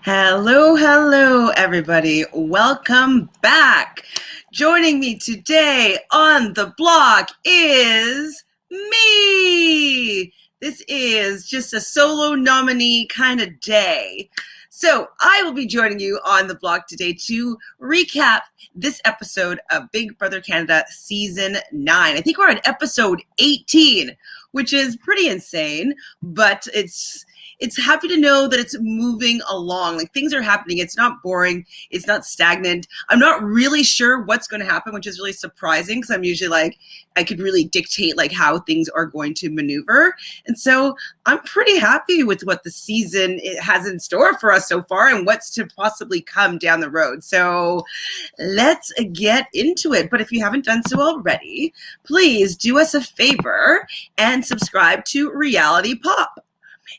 Hello, everybody. Welcome back. Joining me today on the block is me. This is just a solo nominee kind of day. So I will be joining you on the block today to recap this episode of Big Brother Canada Season 9. I think we're on episode 18, which is pretty insane, but it's happy to know that it's moving along. Like, things are happening. It's not boring. It's not stagnant. I'm not really sure what's going to happen, which is really surprising because I'm usually like, I could really dictate like how things are going to maneuver. And so I'm pretty happy with what the season has in store for us so far and what's to possibly come down the road. So let's get into it. But if you haven't done so already, please do us a favor and subscribe to Reality Pop.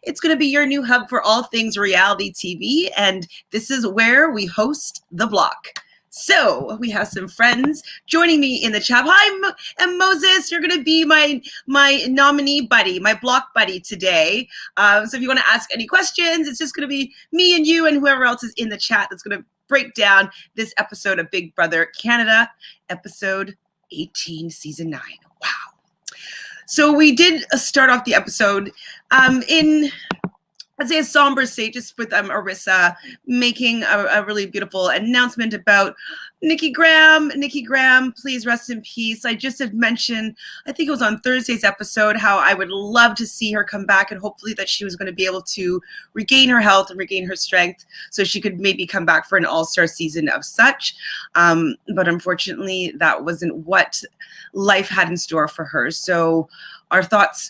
It's going to be your new hub for all things reality TV, and this is where we host the block. So we have some friends joining me in the chat. Hi, and Moses, you're going to be my nominee buddy, my block buddy today. So if you want to ask any questions, it's just going to be me and you and whoever else is in the chat that's going to break down this episode of Big Brother Canada, episode 18, season 9. Wow. So we did start off the episode in, I'd say, a somber state, just with Arissa making a really beautiful announcement about Nikki Graham. Nikki Graham, please rest in peace. I just had mentioned, I think it was on Thursday's episode, how I would love to see her come back and hopefully that she was going to be able to regain her health and regain her strength so she could maybe come back for an all-star season of such. But unfortunately, that wasn't what life had in store for her. So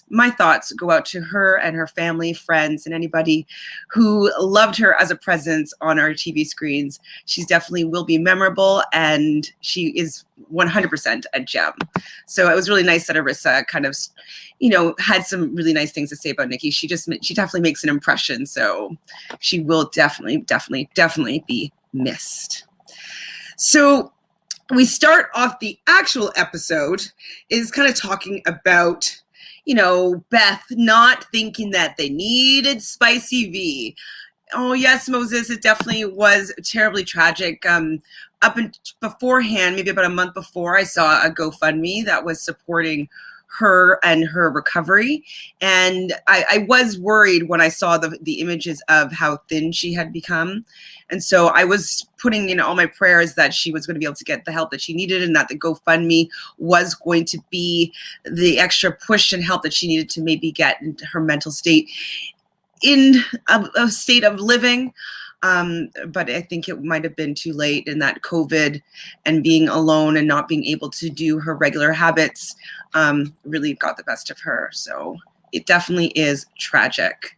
my thoughts go out to her and her family, friends, and anybody who loved her as a presence on our TV screens. She definitely will be memorable, and she is 100% a gem. So it was really nice that Arissa kind of, had some really nice things to say about Nikki. She definitely makes an impression. So she will definitely be missed. So we start off the actual episode is kind of talking about, Beth not thinking that they needed Spicy V. Oh, yes, Moses, it definitely was terribly tragic. Beforehand, maybe about a month before, I saw a GoFundMe that was supporting her and her recovery. And I was worried when I saw the images of how thin she had become. And so I was putting in all my prayers that she was going to be able to get the help that she needed and that the GoFundMe was going to be the extra push and help that she needed to maybe get into her mental state in a state of living. But I think it might have been too late, and that COVID and being alone and not being able to do her regular habits really got the best of her. So it definitely is tragic.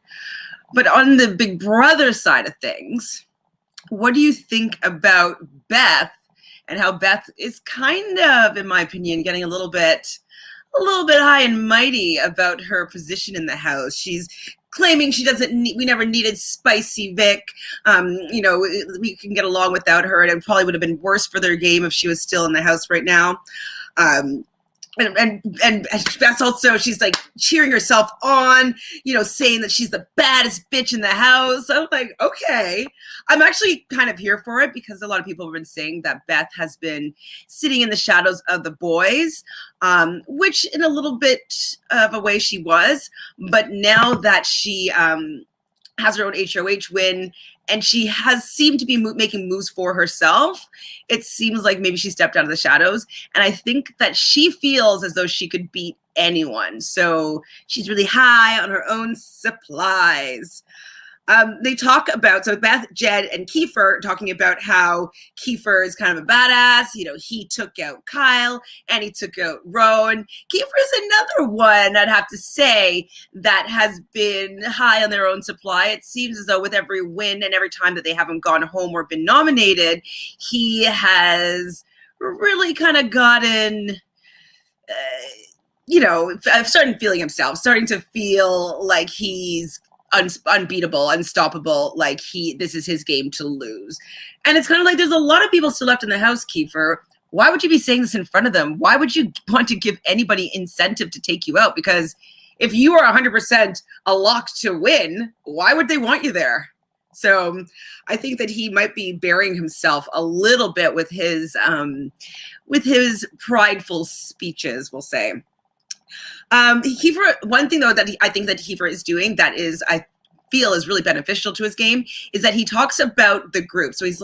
But on the Big Brother side of things, what do you think about Beth and how Beth is kind of, in my opinion, getting a little bit high and mighty about her position in the house? She's claiming we never needed Spicy Vic. We can get along without her, and it probably would have been worse for their game if she was still in the house right now. And that's also, she's like cheering herself on, saying that she's the baddest bitch in the house. I'm like, okay, I'm actually kind of here for it because a lot of people have been saying that Beth has been sitting in the shadows of the boys, which in a little bit of a way she was. But now that she has her own HOH win, and she has seemed to be making moves for herself, it seems like maybe she stepped out of the shadows. And I think that she feels as though she could beat anyone. So she's really high on her own supplies. They talk about, so Beth, Jed, and Kiefer talking about how Kiefer is kind of a badass. He took out Kyle and he took out Rowan. Kiefer is another one, I'd have to say, that has been high on their own supply. It seems as though with every win and every time that they haven't gone home or been nominated, he has really kind of gotten, starting feeling himself, starting to feel like he's unbeatable, unstoppable, like this is his game to lose. And it's kind of like there's a lot of people still left in the house, Kiefer. Why would you be saying this in front of them? Why would you want to give anybody incentive to take you out? Because if you are 100% a lock to win, why would they want you there? So I think that he might be burying himself a little bit with his prideful speeches, we'll say. Kiefer, one thing though that I think that Kiefer is doing that is, I feel, is really beneficial to his game is that he talks about the group. So he's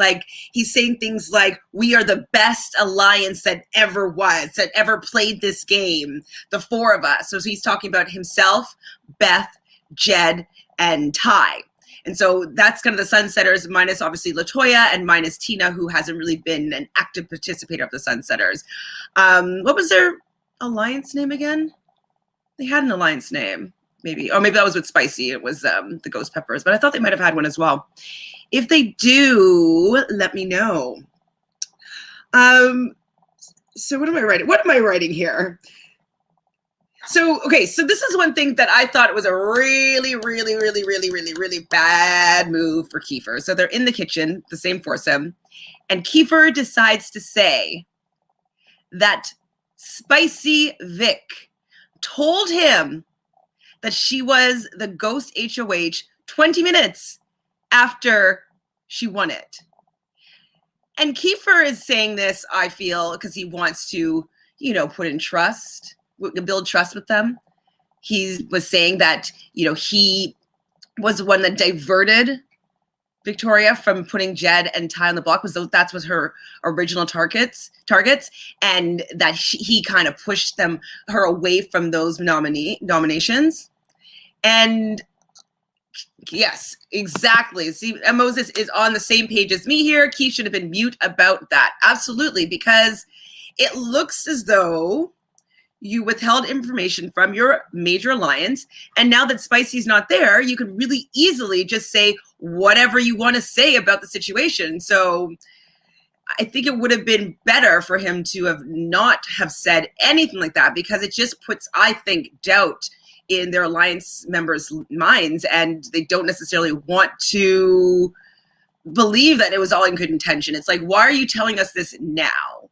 saying things like, we are the best alliance that ever was, that ever played this game, the four of us. So he's talking about himself, Beth, Jed, and Ty. And so that's kind of the Sunsetters, minus obviously LaToya and minus Tina, who hasn't really been an active participator of the Sunsetters. What was their alliance name again? They had an alliance name, maybe. Or maybe that was with Spicy. It was the Ghost Peppers. But I thought they might have had one as well. If they do, let me know. So what am I writing? What am I writing here? So, okay, so this is one thing that I thought was a really, really, really, really, really, really bad move for Kiefer. So they're in the kitchen, the same foursome, and Kiefer decides to say that Spicy Vic told him that she was the ghost HOH 20 minutes after she won it. And Kiefer is saying this, I feel, because he wants to, put in trust, build trust with them. He was saying that, he was the one that diverted Victoria from putting Jed and Ty on the block. That's was her original targets, and that he kind of pushed her away from those nominations. And yes, exactly. See, Moses is on the same page as me here. Keith should have been mute about that. Absolutely, because it looks as though you withheld information from your major alliance, and now that Spicy's not there, you could really easily just say whatever you want to say about the situation. So I think it would have been better for him to have not have said anything like that, because it just puts, I think, doubt in their alliance members' minds, and they don't necessarily want to believe that it was all in good intention. It's like, why are you telling us this now?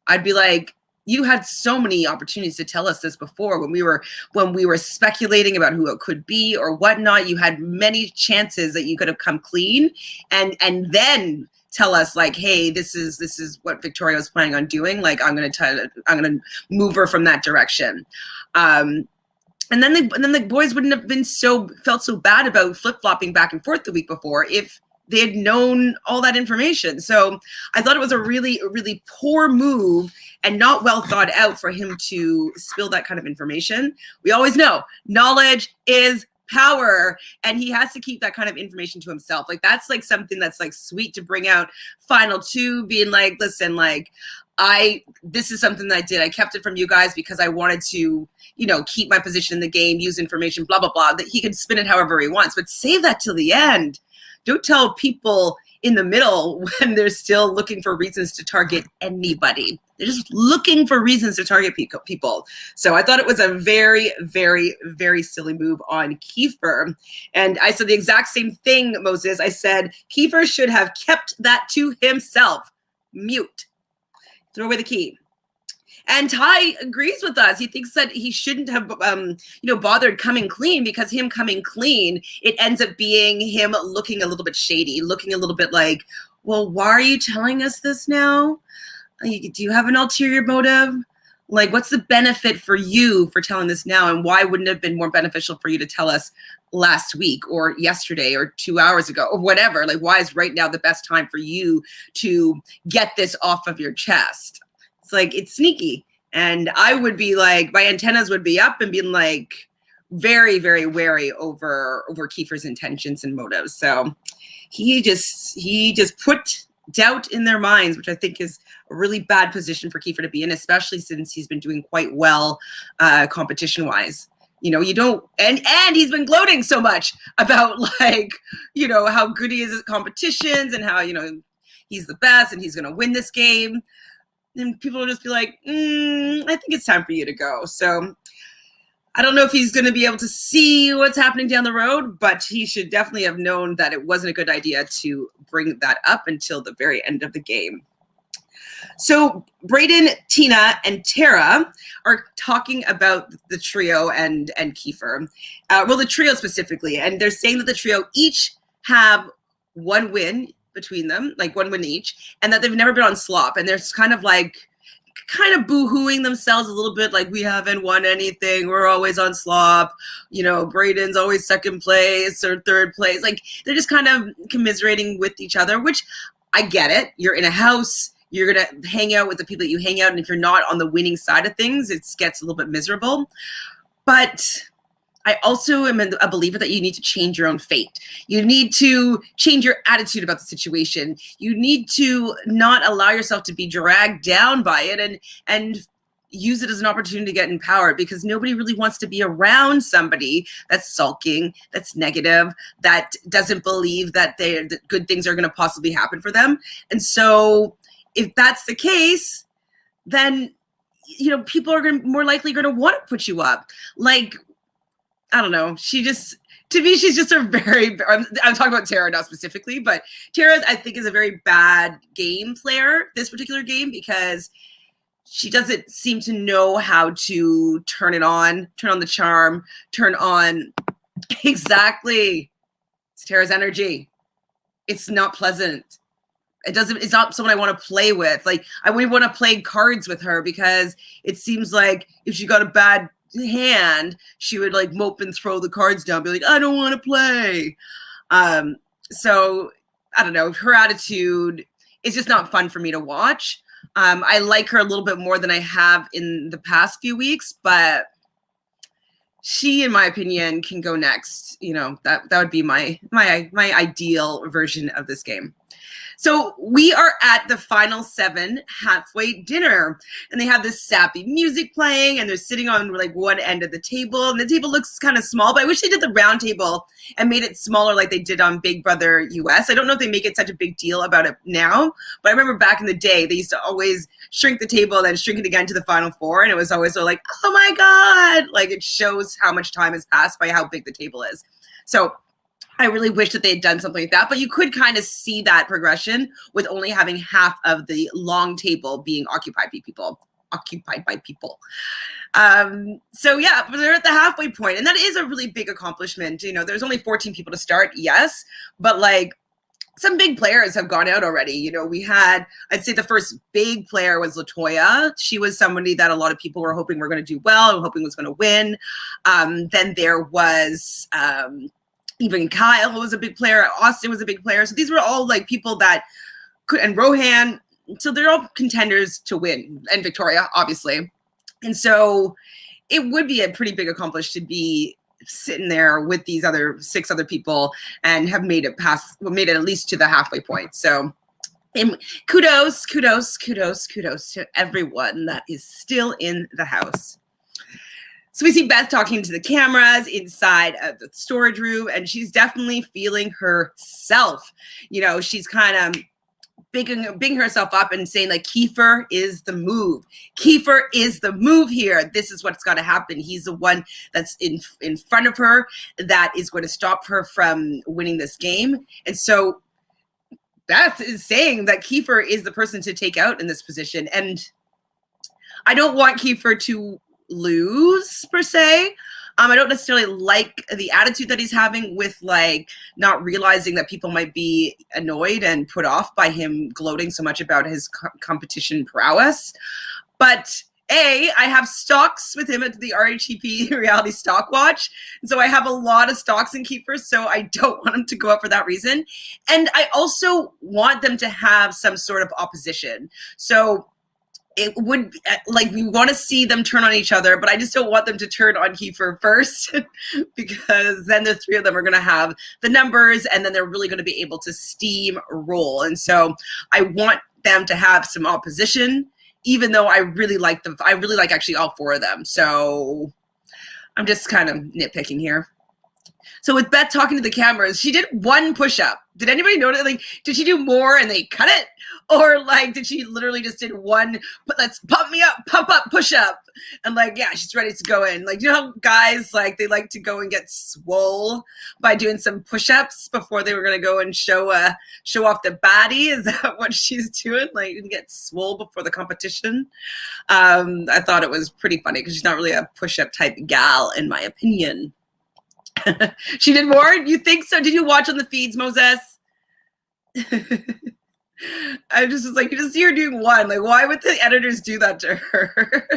I'd be like, you had so many opportunities to tell us this before when we were speculating about who it could be or whatnot. You had many chances that you could have come clean and then tell us, like, hey, this is what Victoria was planning on doing. Like, I'm gonna move her from that direction. And then the boys wouldn't have been felt so bad about flip-flopping back and forth the week before if they had known all that information. So I thought it was a really, really poor move and not well thought out for him to spill that kind of information. We always know knowledge is power, and he has to keep that kind of information to himself. Like, that's like something that's like sweet to bring out final two, being like, listen, like, this is something that I did. I kept it from you guys because I wanted to, keep my position in the game, use information, blah, blah, blah, that he can spin it however he wants, but save that till the end. Don't tell people in the middle when they're still looking for reasons to target anybody. They're just looking for reasons to target people. So I thought it was a very, very, very silly move on Kiefer. And I said the exact same thing, Moses. I said Kiefer should have kept that to himself. Mute. Throw away the key. And Ty agrees with us. He thinks that he shouldn't have, bothered coming clean, because him coming clean, it ends up being him looking a little bit shady, looking a little bit like, well, why are you telling us this now? Do you have an ulterior motive? Like, what's the benefit for you for telling this now? And why wouldn't it have been more beneficial for you to tell us last week or yesterday or 2 hours ago or whatever? Like, why is right now the best time for you to get this off of your chest? It's like, it's sneaky. And I would be like, my antennas would be up and being like very, very wary over Kiefer's intentions and motives. So he just put doubt in their minds, which I think is a really bad position for Kiefer to be in, especially since he's been doing quite well competition wise. You don't, and he's been gloating so much about, like, how good he is at competitions and how, he's the best and he's going to win this game. And people will just be like, I think it's time for you to go. So I don't know if he's going to be able to see what's happening down the road, but he should definitely have known that it wasn't a good idea to bring that up until the very end of the game. So Brayden, Tina, and Tara are talking about the trio and Kiefer. Well, the trio specifically. And they're saying that the trio each have one win between them, like one win each, and that they've never been on slop. And they're kind of boo-hooing themselves a little bit, like, we haven't won anything, we're always on slop, Braden's always second place or third place. Like, they're just kind of commiserating with each other, which I get it. You're in a house, you're gonna hang out with the people that you hang out, and if you're not on the winning side of things, it gets a little bit miserable. But I also am a believer that you need to change your own fate. You need to change your attitude about the situation. You need to not allow yourself to be dragged down by it, and use it as an opportunity to get empowered, because nobody really wants to be around somebody that's sulking, that's negative, that doesn't believe that good things are going to possibly happen for them. And so if that's the case, then people are more likely going to want to put you up. Like, I don't know. To me, she's just a very, I'm talking about Tara now specifically, but Tara, I think, is a very bad game player, this particular game, because she doesn't seem to know how to turn on the charm, turn on, exactly. It's Tara's energy. It's not pleasant. It's not someone I want to play with. Like, I wouldn't want to play cards with her, because it seems like if she got a bad hand, she would like mope and throw the cards down, be like, I don't want to play. So I don't know, her attitude is just not fun for me to watch. I like her a little bit more than I have in the past few weeks, but she, in my opinion, can go next. That would be my ideal version of this game. So we are at the final 7 halfway dinner, and they have this sappy music playing, and they're sitting on like one end of the table, and the table looks kind of small, but I wish they did the round table and made it smaller like they did on Big Brother US. I don't know if they make it such a big deal about it now, but I remember back in the day, they used to always shrink the table and then shrink it again to the final 4, and it was always so like, oh my God, like it shows how much time has passed by how big the table is. So I really wish that they had done something like that, but you could kind of see that progression with only having half of the long table being occupied by people. So yeah, they're at the halfway point, and that is a really big accomplishment. There's only 14 people to start, yes, but like some big players have gone out already. We had, I'd say the first big player was Latoya. She was somebody that a lot of people were hoping were going to do well and hoping was going to win. Then there was, even Kyle was a big player. Austin was a big player. So these were all like people that could, and Rohan. So they're all contenders to win, and Victoria, obviously. And so it would be a pretty big accomplishment to be sitting there with these 6 other people and have made it at least to the halfway point. So kudos to everyone that is still in the house. So we see Beth talking to the cameras inside of the storage room, and she's definitely feeling herself. She's kind of bigging herself up and saying, like, Kiefer is the move. Kiefer is the move here. This is what's got to happen. He's the one that's in front of her that is going to stop her from winning this game. And so Beth is saying that Kiefer is the person to take out in this position. And I don't want Kiefer to lose per se. I don't necessarily like the attitude that he's having with like not realizing that people might be annoyed and put off by him gloating so much about his competition prowess. But I have stocks with him at the RHEP Reality Stock Watch. And so I have a lot of stocks in Kiefer, so I don't want him to go up for that reason. And I also want them to have some sort of opposition. So it would, like, we want to see them turn on each other, but I just don't want them to turn on Kiefer first because then the 3 of them are going to have the numbers, and then they're really going to be able to steamroll. And so I want them to have some opposition, even though I really like them. I really like actually all 4 of them. So I'm just kind of nitpicking here. So with Beth talking to the cameras, she did 1 push-up. Did anybody notice? Like, did she do more and they cut it? Or like, did she literally just did 1, let's pump me up, pump up, push up. And like, yeah, she's ready to go in. Like, how guys, like, they like to go and get swole by doing some push-ups before they were going to go and show off the body. Is that what she's doing? Like, to get swole before the competition. I thought it was pretty funny because she's not really a push-up type gal, in my opinion. She did more? You think so? Did you watch on the feeds, Moses? I just was like, you just see her doing one. Like, why would the editors do that to her?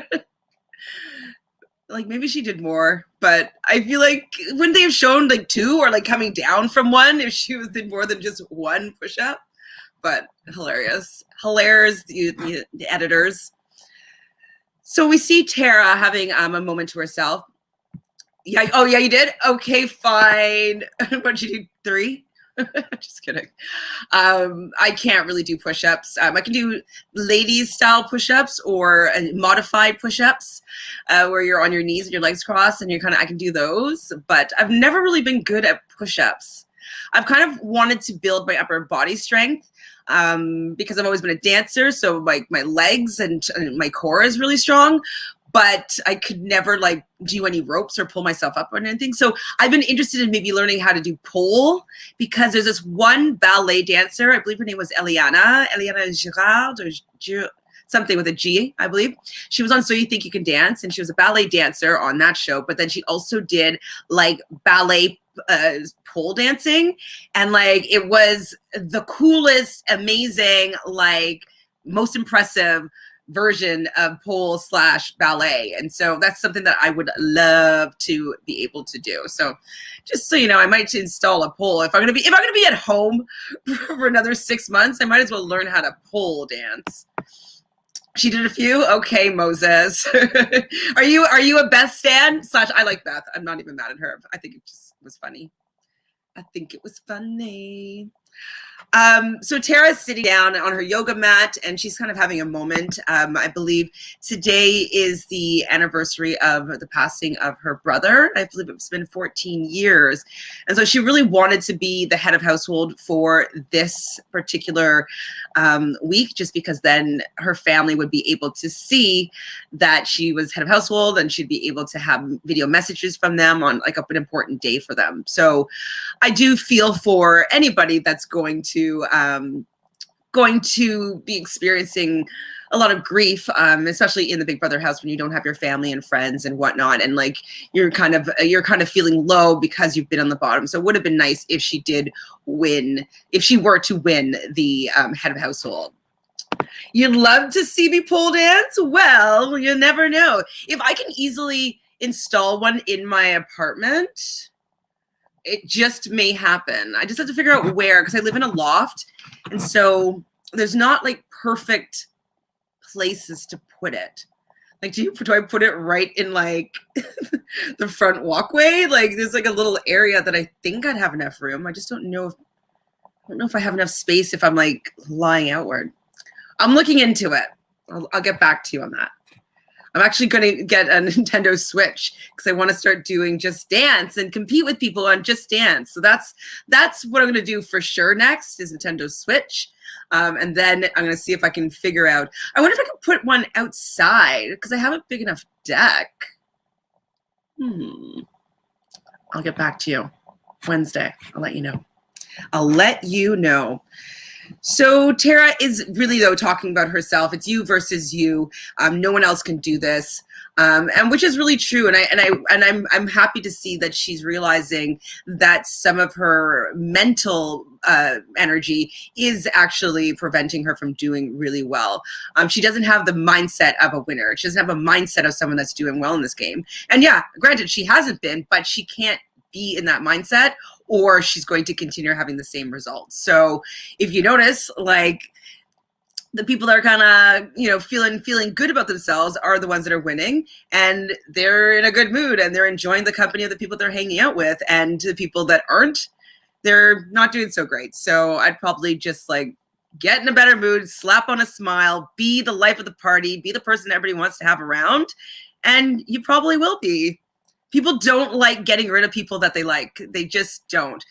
Like, maybe she did more, but I feel like wouldn't they have shown like two or like coming down from one if she was did more than just one push-up? But hilarious. Hilarious, the editors. So we see Tara having a moment to herself. Yeah. Oh, yeah, you did? Okay, fine. What did you do? 3? Just kidding. I can't really do push-ups. I can do ladies style push-ups or modified push-ups where you're on your knees and your legs crossed and I can do those, but I've never really been good at push-ups. I've kind of wanted to build my upper body strength because I've always been a dancer. So my legs and my core is really strong, but I could never like do any ropes or pull myself up or anything. So I've been interested in maybe learning how to do pole because there's this one ballet dancer, I believe her name was Eliana Girard or something with a G, I believe. She was on So You Think You Can Dance, and she was a ballet dancer on that show, but then she also did like ballet pole dancing, and like it was the coolest, amazing, like most impressive version of pole / ballet. And so that's something that I would love to be able to do. So just so you know, I might install a pole. If I'm gonna be at home for another 6 months, I might as well learn how to pole dance. She did a few? Okay, Moses. Are you a Beth stan? / I like Beth. I'm not even mad at her. I think it just was funny. I think it was funny. So Tara's sitting down on her yoga mat and she's kind of having a moment. I believe today is the anniversary of the passing of her brother. I believe it's been 14 years. And so she really wanted to be the head of household for this particular week, just because then her family would be able to see that she was head of household and she'd be able to have video messages from them on like an important day for them. So I do feel for anybody that's going to be experiencing a lot of grief, especially in the Big Brother house when you don't have your family and friends and whatnot, and like you're kind of feeling low because you've been on the bottom. So it would have been nice if she did win, if she were to win the head of household. You'd love to see me pole dance? Well, you never know. If I can easily install one in my apartment, it just may happen. I just have to figure out where, because I live in a loft, and so there's not like perfect places to put it. Like, do I put it right in like the front walkway? Like, there's like a little area that I think I'd have enough room. I just don't know if I have enough space if I'm like lying outward. I'm looking into it. I'll get back to you on that. I'm actually going to get a Nintendo Switch because I want to start doing Just Dance and compete with people on Just Dance. So that's what I'm going to do for sure next is Nintendo Switch. And then I'm going to see if I can figure out. I wonder if I can put one outside because I have a big enough deck. I'll get back to you Wednesday. I'll let you know. So Tara is really, though, talking about herself. It's you versus you. No one else can do this, and which is really true. And I'm happy to see that she's realizing that some of her mental energy is actually preventing her from doing really well. She doesn't have the mindset of a winner. She doesn't have a mindset of someone that's doing well in this game. And yeah, granted, she hasn't been, but she can't be in that mindset, or she's going to continue having the same results. So if you notice, like the people that are kind of, feeling good about themselves are the ones that are winning, and they're in a good mood and they're enjoying the company of the people they're hanging out with, and the people that aren't, they're not doing so great. So I'd probably just like get in a better mood, slap on a smile, be the life of the party, be the person everybody wants to have around, and you probably will be. People don't like getting rid of people that they like. They just don't.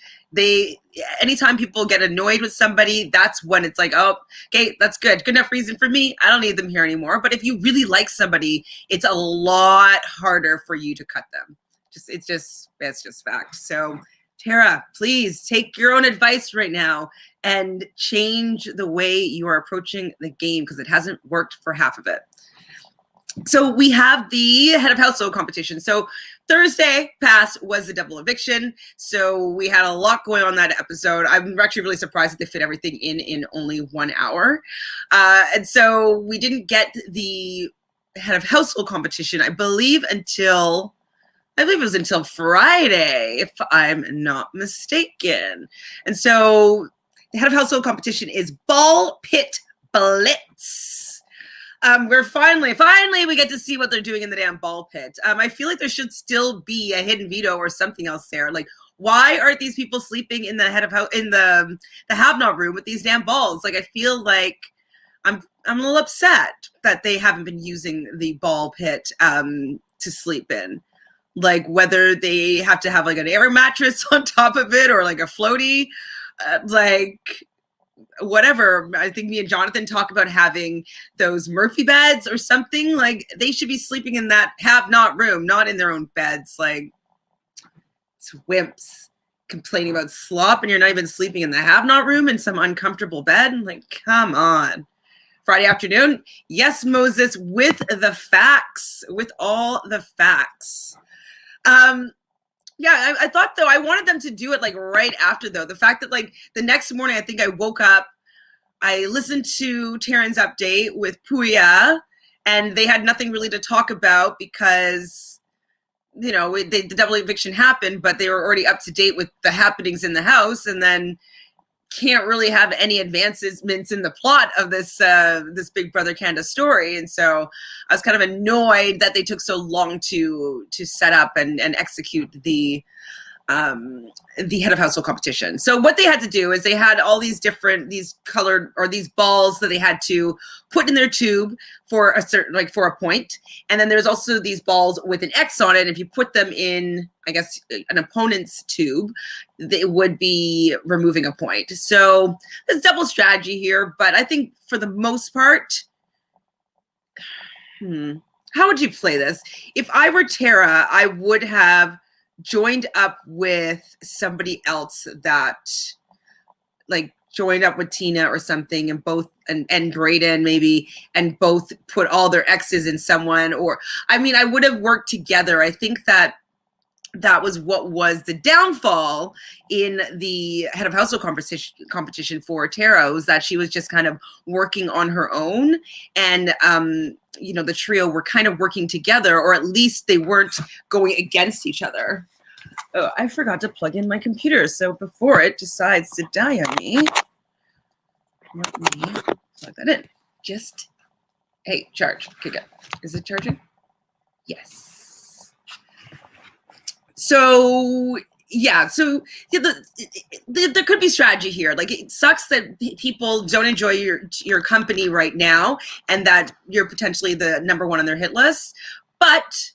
Anytime people get annoyed with somebody, that's when it's like, oh, okay, that's good. Good enough reason for me. I don't need them here anymore. But if you really like somebody, it's a lot harder for you to cut them. It's just fact. So Tara, please take your own advice right now and change the way you are approaching the game, because it hasn't worked for half of it. So we have the head of household competition. So Thursday past was the double eviction, so we had a lot going on that episode. I'm actually really surprised that they fit everything in only 1 hour. And so we didn't get the head of household competition, I believe it was until Friday, if I'm not mistaken. And so the head of household competition is Ball Pit Blitz. We're finally we get to see what they're doing in the damn ball pit. I feel like there should still be a hidden veto or something else there. Like, why aren't these people sleeping in the the have not room with these damn balls? Like, I feel like I'm a little upset that they haven't been using the ball pit to sleep in. Like, whether they have to have like an air mattress on top of it or like a floaty, whatever. I think me and Jonathan talk about having those Murphy beds or something. Like, they should be sleeping in that have not room, not in their own beds. Like, it's wimps complaining about slop and you're not even sleeping in the have not room in some uncomfortable bed. Like, come on. Friday afternoon. Yes, Moses, with the facts, with all the facts. Yeah, I thought, though, I wanted them to do it, like, right after, though. The fact that, like, the next morning, I think I woke up, I listened to Taryn's update with Puya, and they had nothing really to talk about because, you know, the double eviction happened, but they were already up to date with the happenings in the house, and then can't really have any advancements in the plot of this Big Brother Canada story. And so I was kind of annoyed that they took so long to set up and execute the head of household competition. So what they had to do is they had all these colored, or these balls that they had to put in their tube for a certain, like, for a point. And then there's also these balls with an X on it. If you put them in, I guess, an opponent's tube, it would be removing a point. So there's double strategy here, but I think for the most part, how would you play this? If I were Tara, I would have joined up with somebody else that, like, joined up with Tina or something, and both and Brayden maybe, and both put all their X's in someone. Or, I mean, I would have worked together. I think that was what was the downfall in the head of household competition for Tara, was that she was just kind of working on her own, and you know, the trio were kind of working together, or at least they weren't going against each other. Oh, I forgot to plug in my computer, so before it decides to die on me, let me plug that in. Hey, charge. Okay, good. Is it charging? Yes. So yeah, there could be strategy here. Like, it sucks that people don't enjoy your company right now, and that you're potentially the number one on their hit list. But,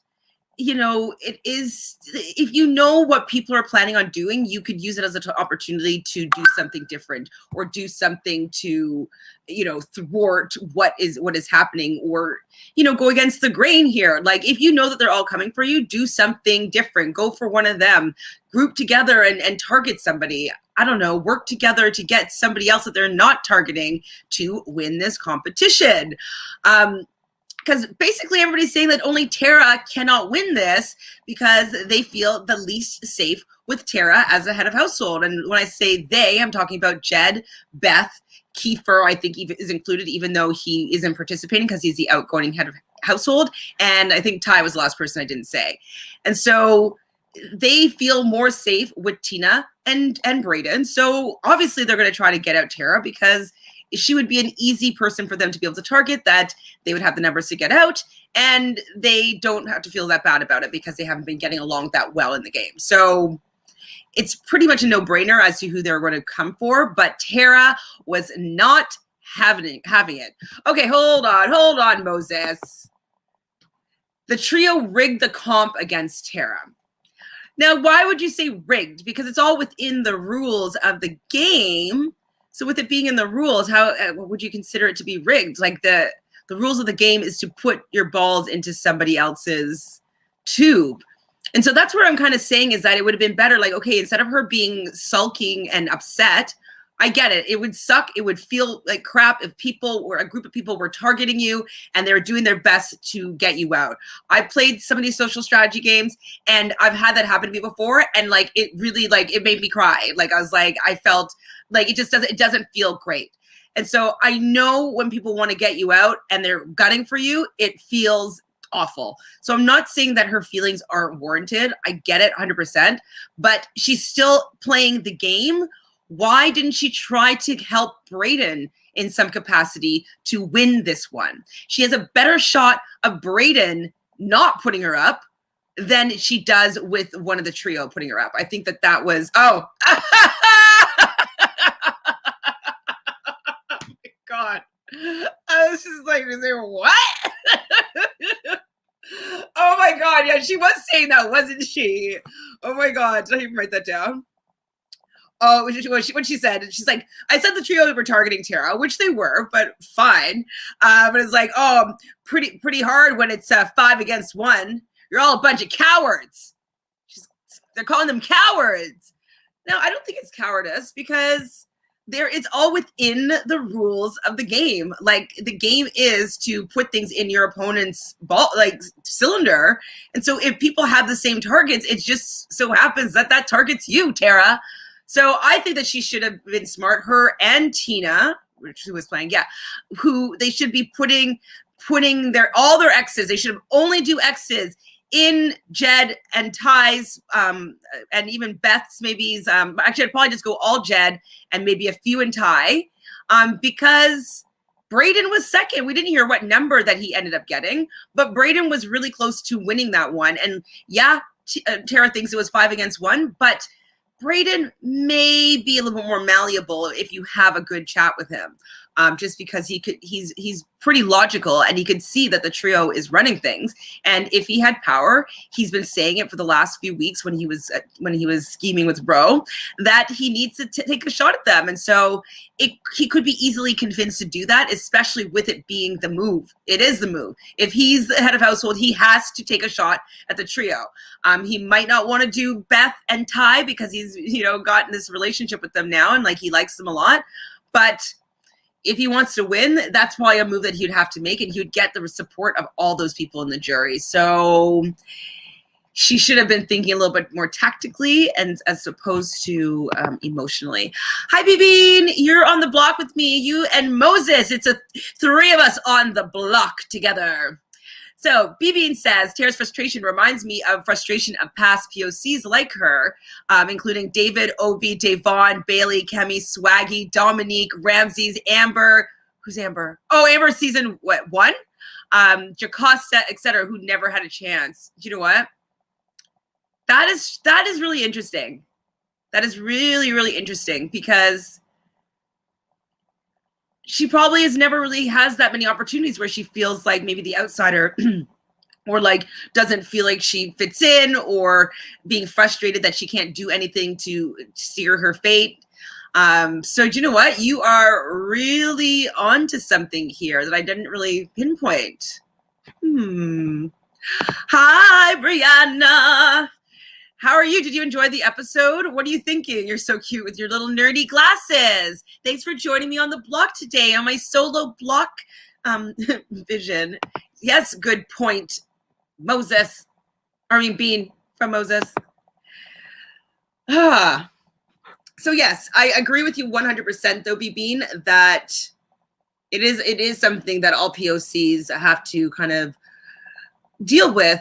you know, it is, if you know what people are planning on doing, you could use it as an opportunity to do something different, or do something to, you know, thwart what is happening, or, you know, go against the grain here. Like, if you know that they're all coming for you, do something different. Go for one of them. Group together and target somebody. I don't know, work together to get somebody else that they're not targeting to win this competition. Because basically everybody's saying that only Tara cannot win this because they feel the least safe with Tara as a head of household. And when I say they, I'm talking about Jed, Beth, Kiefer, I think is included, even though he isn't participating because he's the outgoing head of household. And I think Ty was the last person I didn't say. And so they feel more safe with Tina and Brayden. So obviously they're going to try to get out Tara, because she would be an easy person for them to be able to target, that they would have the numbers to get out, and they don't have to feel that bad about it because they haven't been getting along that well in the game. So it's pretty much a no-brainer as to who they're going to come for, but Tara was not having it. Okay, hold on, Moses. The trio rigged the comp against Tara. Now, why would you say rigged? Because it's all within the rules of the game. So with it being in the rules, how would you consider it to be rigged? Like, the rules of the game is to put your balls into somebody else's tube. And so that's what I'm kind of saying, is that it would have been better, like, okay, instead of her being sulking and upset, I get it. It would suck. It would feel like crap if a group of people were targeting you and they were doing their best to get you out. I played some of these social strategy games and I've had that happen to me before. And like, it really, like, it made me cry. Like, I was like, I felt like it doesn't feel great. And so I know when people want to get you out and they're gunning for you, it feels awful. So I'm not saying that her feelings aren't warranted. I get it 100%, but she's still playing the game. Why didn't she try to help Brayden in some capacity to win this one? She has a better shot of Brayden not putting her up than she does with one of the trio putting her up. I think that was, oh. God. I was just like, what? Oh my God. Yeah, she was saying that, wasn't she? Oh my God. Did I even write that down? Oh, what she said, she's like, I said the trio were targeting Tara, which they were, but fine. But it's like, oh, pretty hard when it's 5 against 1. You're all a bunch of cowards. They're calling them cowards. No, I don't think it's cowardice because it's all within the rules of the game. Like, the game is to put things in your opponent's cylinder. And so if people have the same targets, it just so happens that targets you, Tara. So I think that she should have been smart. Her and Tina, who was playing, who they should be putting all their X's. They should only do X's in Jed and Ty's, and even Beth's maybe. Actually, I'd probably just go all Jed and maybe a few in Ty, because Brayden was second. We didn't hear what number that he ended up getting, but Brayden was really close to winning that one. And yeah, Tara thinks it was 5 against 1, but Brayden may be a little bit more malleable if you have a good chat with him, just because he's pretty logical and he could see that the trio is running things. And if he had power, he's been saying it for the last few weeks when he was scheming with Bro, that he needs to take a shot at them. And so he could be easily convinced to do that, especially with it being the move. It is the move. If he's the head of household, he has to take a shot at the trio. He might not want to do Beth and Ty because he's, gotten this relationship with them now and like he likes them a lot. But if he wants to win, that's probably a move that he would have to make, and he would get the support of all those people in the jury. So she should have been thinking a little bit more tactically and as opposed to emotionally. Hi, BB, you're on the block with me. You and Moses. It's 3 of us on the block together. So BB says, Tara's frustration reminds me of frustration of past POCs like her, including David, Obi, Davon, Bailey, Kemi, Swaggy, Dominique, Ramses, Amber. Who's Amber? Oh, Amber season 1? Jacosta, etc., who never had a chance. Do you know what? That is really interesting. That is really, really interesting because she probably never really has that many opportunities where she feels like maybe the outsider or like doesn't feel like she fits in, or being frustrated that she can't do anything to steer her fate. So do you know what? You are really onto something here that I didn't really pinpoint. Hi, Brianna. How are you? Did you enjoy the episode? What are you thinking? You're so cute with your little nerdy glasses. Thanks for joining me on the block today on my solo block vision. Yes, good point, Moses. Bean from Moses. So yes, I agree with you 100% though, Bean, that it is something that all POCs have to kind of deal with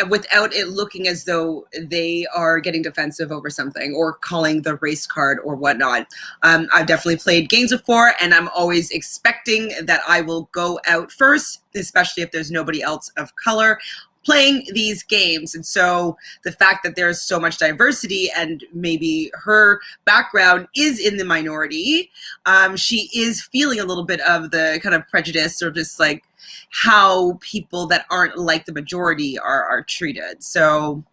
without it looking as though they are getting defensive over something or calling the race card or whatnot. I've definitely played games before, and I'm always expecting that I will go out first, especially if there's nobody else of color playing these games. And so the fact that there's so much diversity and maybe her background is in the minority, she is feeling a little bit of the kind of prejudice or just like how people that aren't like the majority are treated. So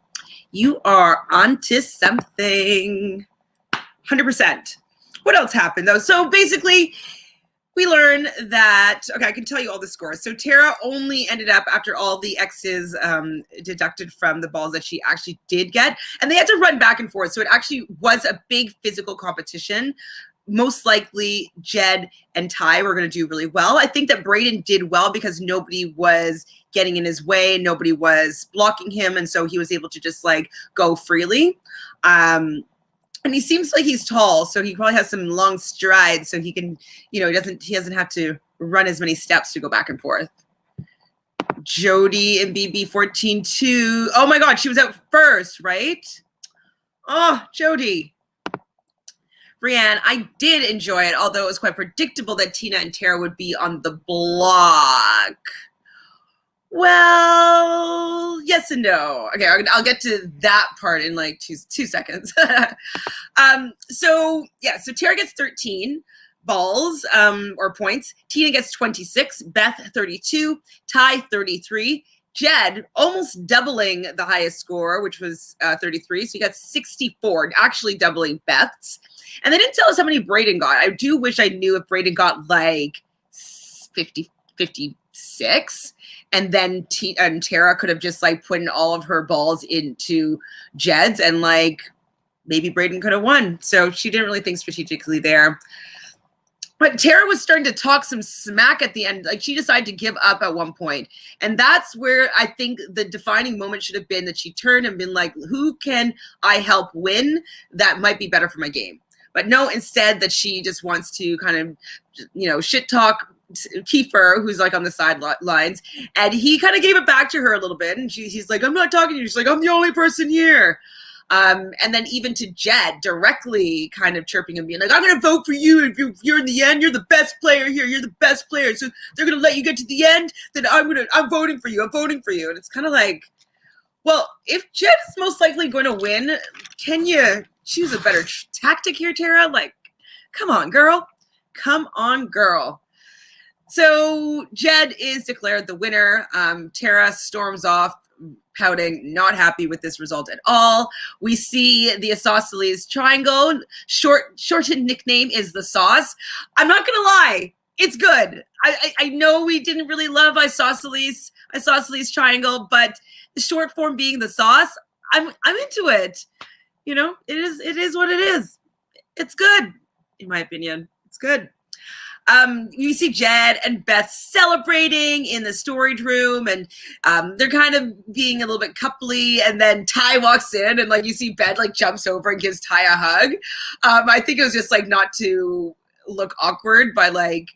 you are onto something. 100%. What else happened though? So basically we learn that, okay, I can tell you all the scores. So Tara only ended up, after all the X's deducted from the balls that she actually did get, and they had to run back and forth. So it actually was a big physical competition. most likely Jed and Ty were going to do really well. I think that Brayden did well because nobody was getting in his way, nobody was blocking him, and so he was able to just like go freely. And he seems like he's tall, so he probably has some long strides, so he can, he doesn't have to run as many steps to go back and forth. Jody and BB 14-2. Oh my God, she was out first, right? Oh, Jody. Brianne, I did enjoy it, although it was quite predictable that Tina and Tara would be on the block. Well, yes and no. Okay, I'll get to that part in like two seconds. So Tara gets 13 balls or points. Tina gets 26, Beth 32, Ty 33. Jed almost doubling the highest score, which was 33. So he got 64, actually doubling Beth's. And they didn't tell us how many Brayden got. I do wish I knew if Brayden got like 56. And then Tara could have just like put in all of her balls into Jed's, and like maybe Brayden could have won. So she didn't really think strategically there. But Tara was starting to talk some smack at the end. Like she decided to give up at one point. And that's where I think the defining moment should have been that she turned and been like, who can I help win that might be better for my game? But no, instead that she just wants to kind of, shit talk Kiefer, who's like on the sidelines. And he kind of gave it back to her a little bit. And he's like, I'm not talking to you. She's like, I'm the only person here. And then even to Jed directly kind of chirping and being like, I'm going to vote for you. If you're in the end, you're the best player here. You're the best player. So they're going to let you get to the end. Then I'm voting for you. I'm voting for you. And it's kind of like, well, if Jed is most likely going to win, can you choose a better tactic here, Tara? Like, come on, girl. Come on, girl. So Jed is declared the winner. Tara storms off, pouting, not happy with this result at all. We see the Isosceles triangle. Shortened nickname is the sauce. I'm not gonna lie, it's good. I know we didn't really love Isosceles triangle, but the short form being the sauce, I'm into it. It is what it is. It's good, in my opinion. It's good. You see Jed and Beth celebrating in the storage room, and they're kind of being a little bit coupley, and then Ty walks in, and like you see Beth like jumps over and gives Ty a hug. I think it was just like not to look awkward by like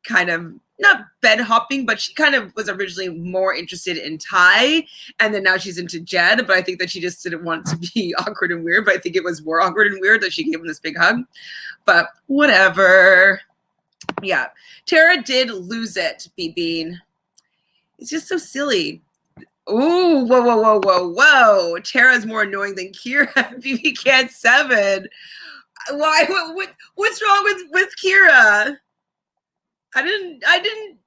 kind of not bed hopping, but she kind of was originally more interested in Ty, and then now she's into Jed, but I think that she just didn't want to be awkward and weird, but I think it was more awkward and weird that she gave him this big hug, but whatever. Yeah, Tara did lose it, B-Bean. It's just so silly. Ooh, whoa. Tara's more annoying than Kira. BBCan9. Why? What's wrong with Kira? I didn't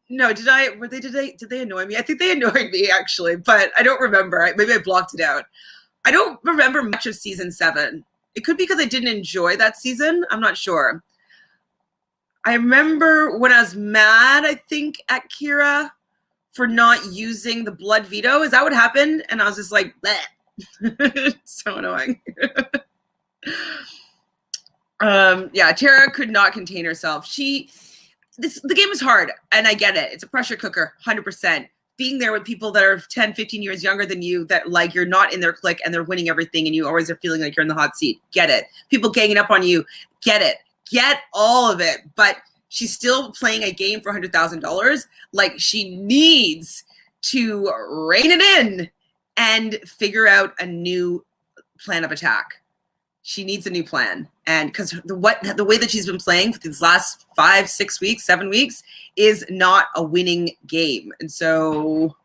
know. Did they annoy me? I think they annoyed me actually, but I don't remember. Maybe I blocked it out. I don't remember much of season 7. It could be because I didn't enjoy that season. I'm not sure. I remember when I was mad, I think, at Kira for not using the blood veto. Is that what happened? And I was just like, bleh. So annoying. Tara could not contain herself. The game is hard, and I get it. It's a pressure cooker, 100%. Being there with people that are 10, 15 years younger than you, that like you're not in their clique and they're winning everything and you always are feeling like you're in the hot seat. Get it. People ganging up on you. Get it. Get all of it, but she's still playing a game for $100,000. Like she needs to rein it in and figure out a new plan of attack. She needs a new plan, and because the way that she's been playing for these last 5, 6 weeks, 7 weeks is not a winning game, and so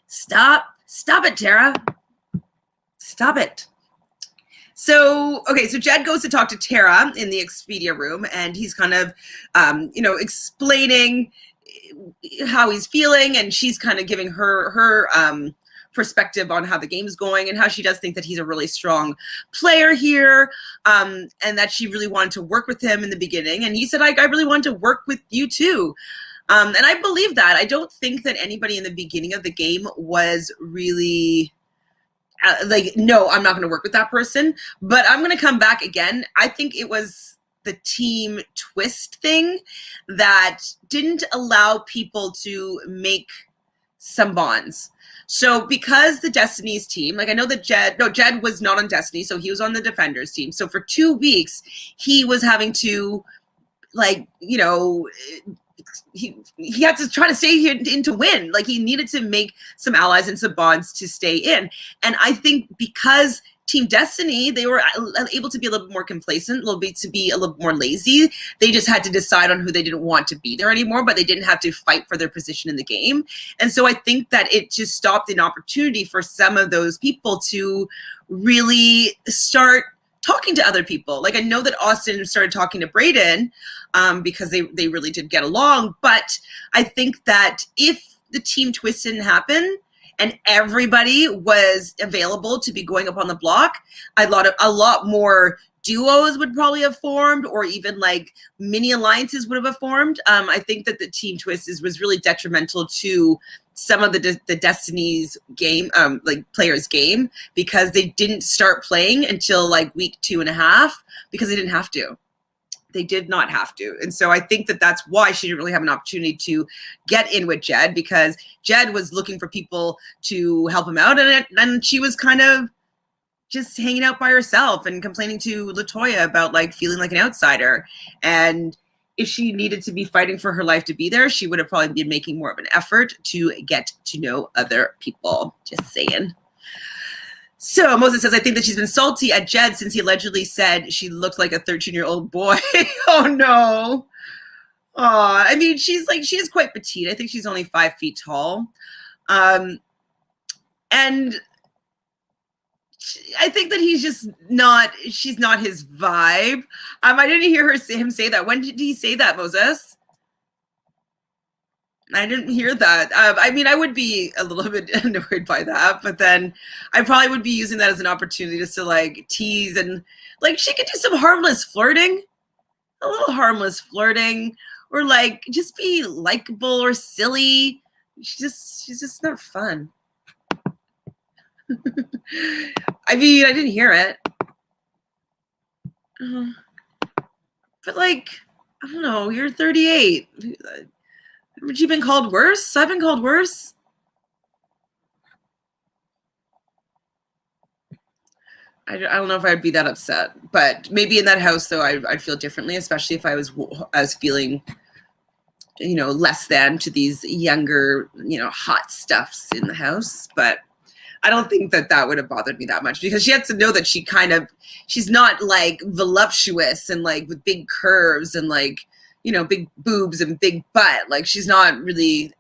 stop it, Tara. Stop it. So Jed goes to talk to Tara in the Expedia room, and he's kind of, explaining how he's feeling, and she's kind of giving her perspective on how the game's going and how she does think that he's a really strong player here, and that she really wanted to work with him in the beginning. And he said, I really wanted to work with you too. And I believe that. I don't think that anybody in the beginning of the game was really... no, I'm not going to work with that person, but I'm going to come back again. I think it was the team twist thing that didn't allow people to make some bonds. So because the Destiny's team, like I know that Jed was not on Destiny, so he was on the Defenders team. So for 2 weeks, he was having to, like, you know, he had to try to stay in to win. Like, he needed to make some allies and some bonds to stay in. And I think because Team Destiny, they were able to be a little bit more complacent, a little bit to be a little more lazy. They just had to decide on who they didn't want to be there anymore, but they didn't have to fight for their position in the game. And so I think that it just stopped an opportunity for some of those people to really start talking to other people. Like, I know that Austin started talking to Brayden because they really did get along. But I think that if the team twist didn't happen and everybody was available to be going up on the block, a lot more duos would probably have formed, or even like mini alliances would have formed. I think that the team twist was really detrimental to some of the Destiny's game, like players' game, because they didn't start playing until like week 2.5 because they didn't have to. They did not have to. And so I think that that's why she didn't really have an opportunity to get in with Jed, because Jed was looking for people to help him out. And she was kind of just hanging out by herself and complaining to LaToya about like feeling like an outsider. And if she needed to be fighting for her life to be there, she would have probably been making more of an effort to get to know other people. Just saying. So Moses says, I think that she's been salty at Jed since he allegedly said she looked like a 13-year-old boy. Oh, no. I mean, she is quite petite. I think she's only 5 feet tall. And I think that she's not his vibe. I didn't hear him say that. When did he say that, Moses? I didn't hear that. I mean, I would be a little bit annoyed by that, but then I probably would be using that as an opportunity just to like tease, and like she could do some harmless flirting, a little harmless flirting, or like just be likable or silly. She's just not fun. I mean, I didn't hear it. But like, I don't know, you're 38. Haven't you been called worse? I've been called worse. I don't know if I'd be that upset, but maybe in that house, though, I'd feel differently, especially if I was feeling, you know, less than to these younger, you know, hot stuffs in the house. But I don't think that would have bothered me that much, because she had to know that she's not like voluptuous and like with big curves and like, you know, big boobs and big butt. Like, she's not really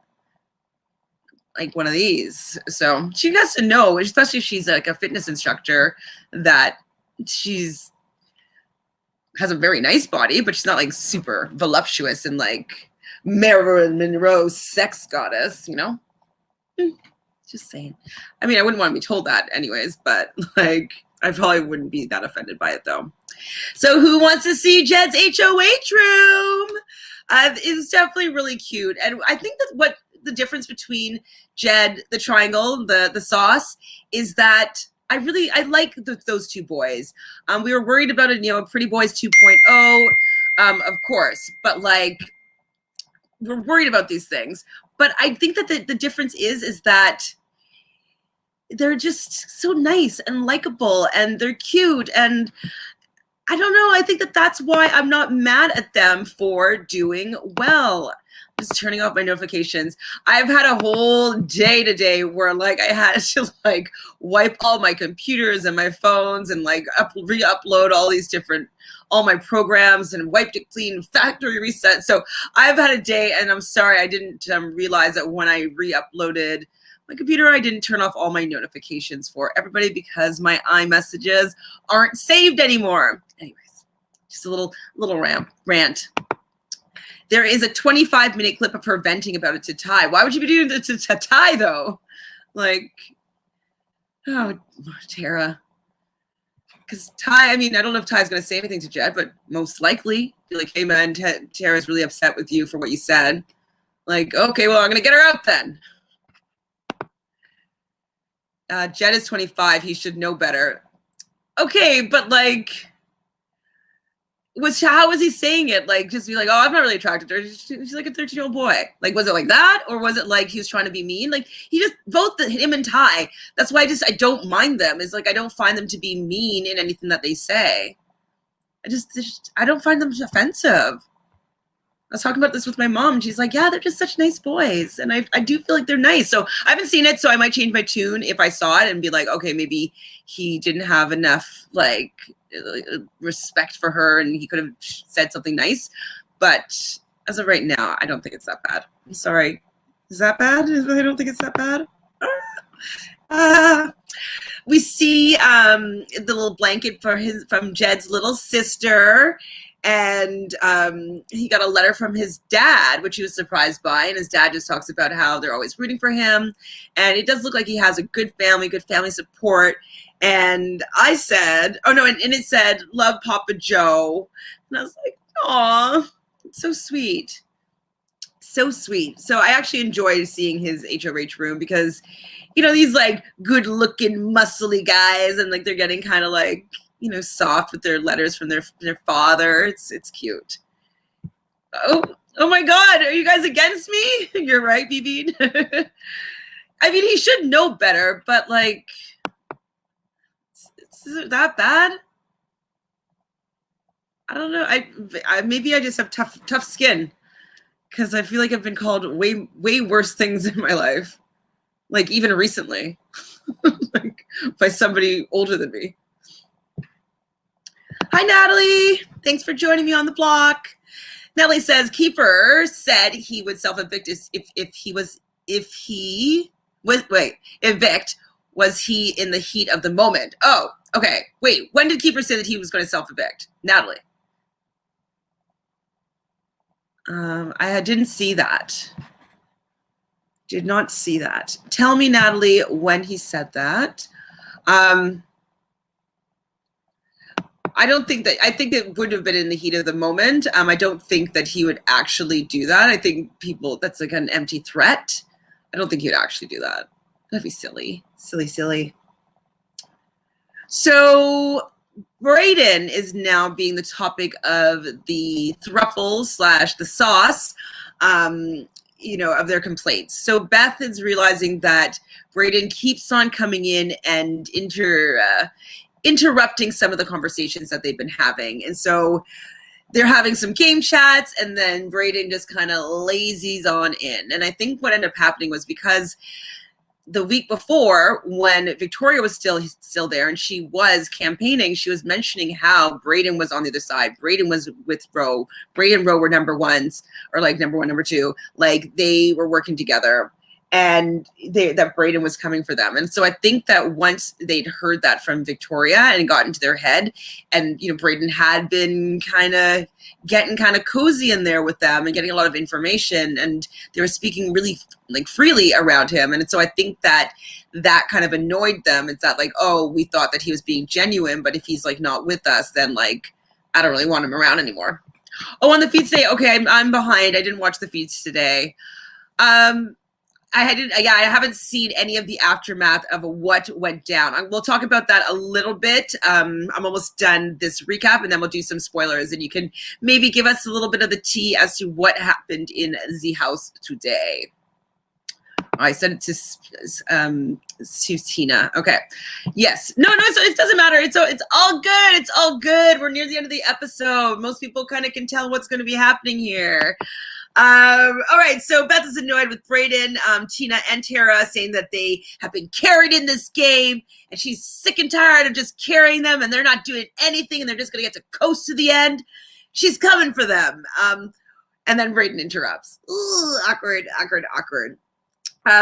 like one of these. So she has to know, especially if she's like a fitness instructor, that has a very nice body, but she's not like super voluptuous and like Marilyn Monroe sex goddess, you know? Just saying. I mean, I wouldn't want to be told that anyways, but like, I probably wouldn't be that offended by it though. So who wants to see Jed's HOH room? It's definitely really cute. And I think that what the difference between Jed, the triangle, the sauce, is that I like those two boys. We were worried about it, you know, Pretty Boys 2.0, of course, but like, we're worried about these things. But I think that the difference is that they're just so nice and likable, and they're cute, and I don't know. I think that that's why I'm not mad at them for doing well. Just turning off my notifications. I've had a whole day today where like I had to like wipe all my computers and my phones and like re-upload all my programs and wiped it clean, factory reset. So I've had a day, and I'm sorry I didn't realize that when I re-uploaded my computer, I didn't turn off all my notifications for everybody because my iMessages aren't saved anymore. Anyways, just a little rant. There is a 25-minute clip of her venting about it to Ty. Why would you be doing it to Ty, though? Like, oh, Tara. Because Ty, I mean, I don't know if Ty's going to say anything to Jed, but most likely, be like, hey, man, Tara's really upset with you for what you said. Like, okay, well, I'm going to get her out then. Jed is 25. He should know better. Okay, but like, How was he saying it? Like, just be like, oh, I'm not really attracted to her. She's like a 13-year-old boy. Like, was it like that? Or was it like he was trying to be mean? Like, he just, both him and Ty, that's why I don't mind them. Is like, I don't find them to be mean in anything that they say. I don't find them offensive. I was talking about this with my mom, and she's like, yeah, they're just such nice boys. And I do feel like they're nice. So I haven't seen it, so I might change my tune if I saw it and be like, okay, maybe he didn't have enough, like, respect for her and he could have said something nice. But as of right now, I don't think it's that bad. I'm sorry. Is that bad? I don't think it's that bad. We see the little blanket from Jed's little sister. And he got a letter from his dad, which he was surprised by. And his dad just talks about how they're always rooting for him. And it does look like he has a good family support. And I said, oh no, and it said, love Papa Joe. And I was like, aw, it's so sweet. So sweet. So I actually enjoyed seeing his HOH room because, you know, these like good looking muscly guys, and like they're getting kind of like, you know, soft with their letters from their father. It's cute. Oh my God, are you guys against me? You're right, BB. I mean, he should know better, but like, is it that bad? I don't know. I maybe I just have tough skin, because I feel like I've been called way worse things in my life, like even recently, like by somebody older than me. Hi, Natalie. Thanks for joining me on the block. Natalie says, Kiefer said he would self-evict evict, was he in the heat of the moment? Oh, okay. Wait, when did Kiefer say that he was going to self-evict? Natalie. I didn't see that. Did not see that. Tell me, Natalie, when he said that. I think it would have been in the heat of the moment. I don't think that he would actually do that. I think that's like an empty threat. I don't think he would actually do that. That'd be silly. Silly. So Brayden is now being the topic of the thruple / the sauce, you know, of their complaints. So Beth is realizing that Brayden keeps on coming in and interrupting some of the conversations that they've been having. And so they're having some game chats, and then Brayden just kind of lazies on in. And I think what ended up happening was because the week before, when Victoria was still there and she was campaigning, she was mentioning how Brayden was on the other side. Brayden was with Ro. Brayden and Ro were number ones, or like number one, number two. Like they were working together, and that Brayden was coming for them. And so I think that once they'd heard that from Victoria and got into their head, and, you know, Brayden had been kind of getting kind of cozy in there with them and getting a lot of information, and they were speaking really like freely around him. And so I think that kind of annoyed them. It's that like, oh, we thought that he was being genuine, but if he's like not with us, then like, I don't really want him around anymore. Oh, on the feeds today. Okay, I'm behind. I didn't watch the feeds today. I haven't seen any of the aftermath of what went down. We'll talk about that a little bit. I'm almost done this recap, and then we'll do some spoilers, and you can maybe give us a little bit of the tea as to what happened in the house today. I said it to Tina. Okay. Yes. No, it doesn't matter. It's all good. It's all good. We're near the end of the episode. Most people kind of can tell what's going to be happening here. All right, so Beth is annoyed with Brayden, Tina, and Tara, saying that they have been carried in this game, and she's sick and tired of just carrying them, and they're not doing anything, and they're just going to get to coast to the end. She's coming for them. And then Brayden interrupts. Ooh, awkward.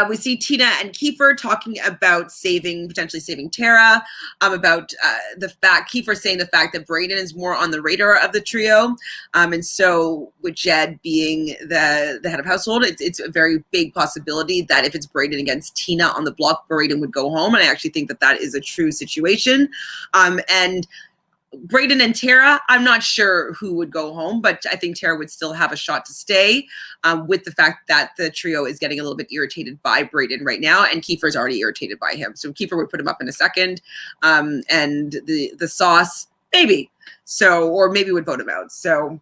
We see Tina and Kiefer talking about potentially saving Tara, about Kiefer saying the fact that Brayden is more on the radar of the trio. And so with Jed being the head of household, it's a very big possibility that if it's Brayden against Tina on the block, Brayden would go home. And I actually think that is a true situation. And Brayden and Tara, I'm not sure who would go home, but I think Tara would still have a shot to stay, with the fact that the trio is getting a little bit irritated by Brayden right now, and Kiefer's already irritated by him. So Kiefer would put him up in a second. And the sauce, maybe. So, or maybe would vote him out. So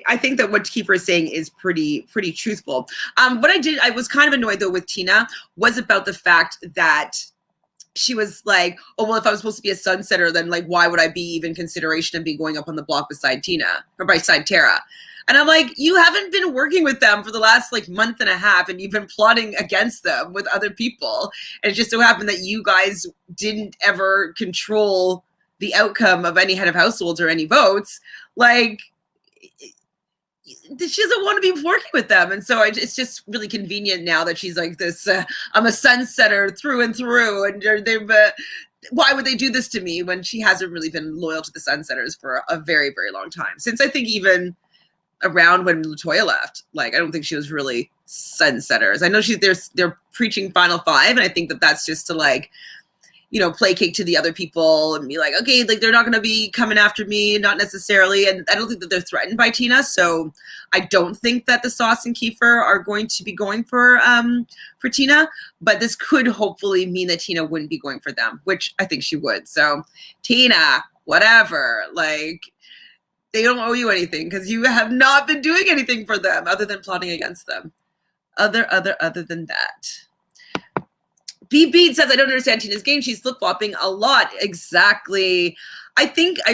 I think that what Kiefer is saying is pretty truthful. What I was kind of annoyed though with Tina was about the fact that she was like, oh, well, if I was supposed to be a sunsetter, then like, why would I be even consideration of me going up on the block beside Tina or beside Tara? And I'm like, you haven't been working with them for the last like month and a half, and you've been plotting against them with other people. And it just so happened that you guys didn't ever control the outcome of any head of households or any votes. Like, she doesn't want to be working with them. And so it's just really convenient now that she's like this, I'm a sunsetter through and through. And why would they do this to me when she hasn't really been loyal to the sunsetters for a very, very long time? Since I think even around when LaToya left, like, I don't think she was really sunsetters. I know they're preaching Final Five. And I think that that's just to like, you know, placate to the other people and be like, okay, like they're not going to be coming after me, not necessarily. And I don't think that they're threatened by Tina. So I don't think that the Sauce and Kiefer are going to be going for Tina, but this could hopefully mean that Tina wouldn't be going for them, which I think she would. So Tina, whatever, like they don't owe you anything because you have not been doing anything for them other than plotting against them. Other than that. BB says, I don't understand Tina's game. She's flip-flopping a lot. Exactly. I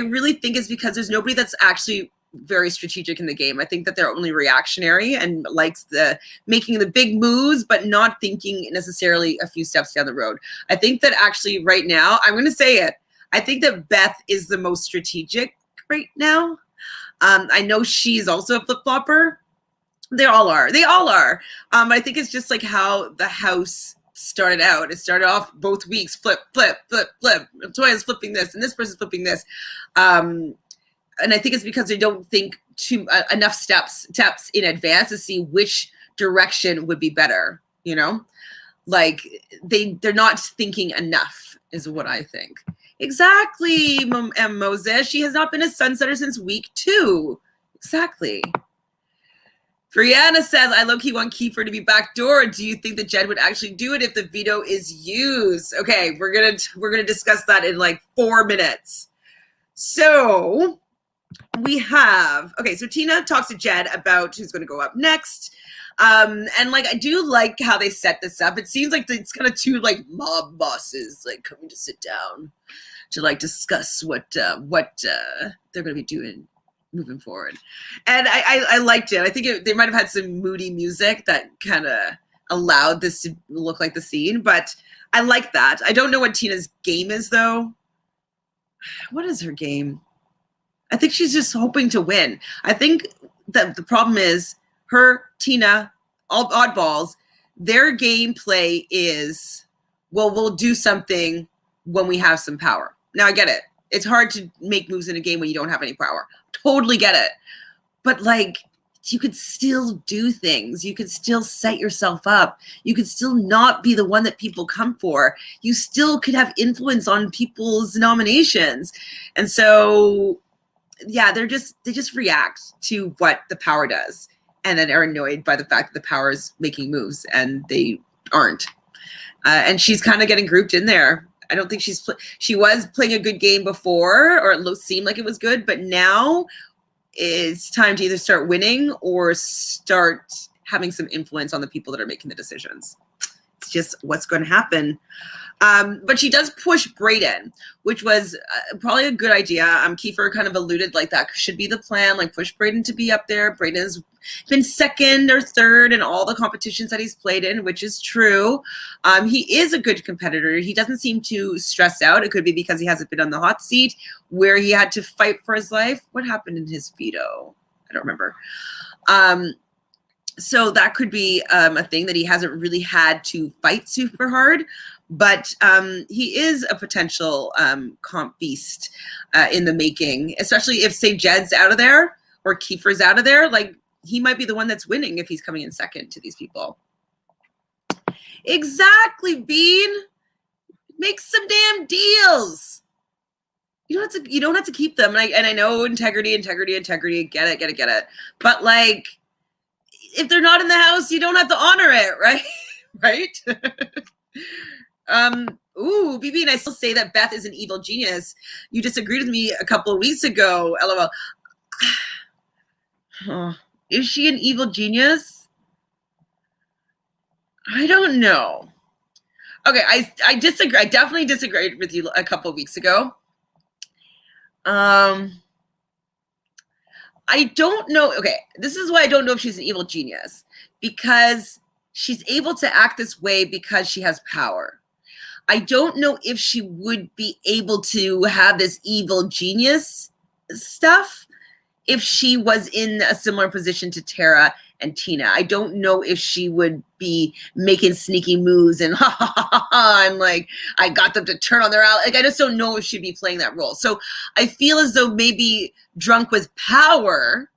really think it's because there's nobody that's actually very strategic in the game. I think that they're only reactionary and likes making the big moves, but not thinking necessarily a few steps down the road. I think that actually right now, I'm going to say it, I think that Beth is the most strategic right now. I know she's also a flip-flopper. They all are. I think it's just like how the house started out. It started off both weeks, flip. Toya's flipping this, and this person's flipping this. And I think it's because they don't think enough steps in advance to see which direction would be better. You know, like they're not thinking enough, is what I think. Exactly, Moses. She has not been a sunsetter since week 2. Exactly. Realnesss says, I low-key want Kiefer to be backdoor. Do you think that Jed would actually do it if the veto is used? Okay, we're gonna discuss that in like 4 minutes. So we have, okay, so Tina talks to Jed about who's gonna go up next. And like, I do like how they set this up. It seems like it's kind of 2 like mob bosses like coming to sit down to like discuss what they're gonna be doing moving forward. And I liked it. I think they might have had some moody music that kind of allowed this to look like the scene, but I like that. I don't know what Tina's game is though. What is her game? I think she's just hoping to win. I think that the problem is Tina, all oddballs, their gameplay is, well, we'll do something when we have some power. Now I get it. It's hard to make moves in a game when you don't have any power. Totally get it. But like, you could still do things. You could still set yourself up. You could still not be the one that people come for. You still could have influence on people's nominations. And so, yeah, they just react to what the power does and then are annoyed by the fact that the power is making moves and they aren't. And she's kind of getting grouped in there. I don't think she was playing a good game before, or it seemed like it was good, but now it's time to either start winning or start having some influence on the people that are making the decisions. It's just what's going to happen. But she does push Brayden, which was probably a good idea. Kiefer kind of alluded like that should be the plan, like push Brayden to be up there. Brayden's been 2nd or 3rd in all the competitions that he's played in, which is true. He is a good competitor. He doesn't seem to stress out. It could be because he hasn't been on the hot seat where he had to fight for his life. What happened in his veto? I don't remember. So that could be a thing that he hasn't really had to fight super hard. But he is a potential comp beast in the making, especially if, say, Jed's out of there or Kiefer's out of there. Like, he might be the one that's winning if he's coming in 2nd to these people. Exactly, Bean. Make some damn deals. You don't have to keep them. And I know integrity. Get it. But like, if they're not in the house, you don't have to honor it, right? Right? Ooh, BB, and I still say that Beth is an evil genius. You disagreed with me a couple of weeks ago, LOL. Oh, is she an evil genius? I don't know. Okay, I disagree. I definitely disagreed with you a couple of weeks ago. I don't know. Okay, this is why I don't know if she's an evil genius, because she's able to act this way because she has power. I don't know if she would be able to have this evil genius stuff if she was in a similar position to Tara and Tina. I don't know if she would be making sneaky moves and ha ha ha ha ha, and like I got them to turn on their ally. Like I just don't know if she'd be playing that role. So I feel as though maybe drunk with power,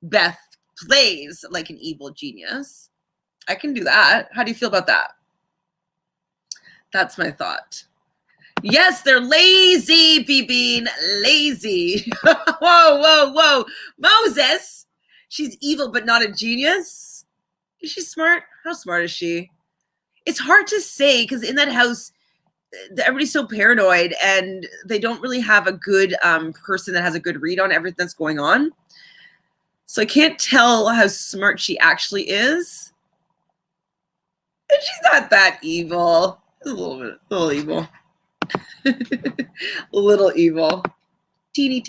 Beth plays like an evil genius. I can do that. How do you feel about that? That's my thought. Yes, they're lazy, BB, lazy. Whoa. Moses, she's evil but not a genius. Is she smart? How smart is she? It's hard to say because in that house, everybody's so paranoid and they don't really have a good person that has a good read on everything that's going on. So I can't tell how smart she actually is. And she's not that evil. A little evil. Little evil. Teeny.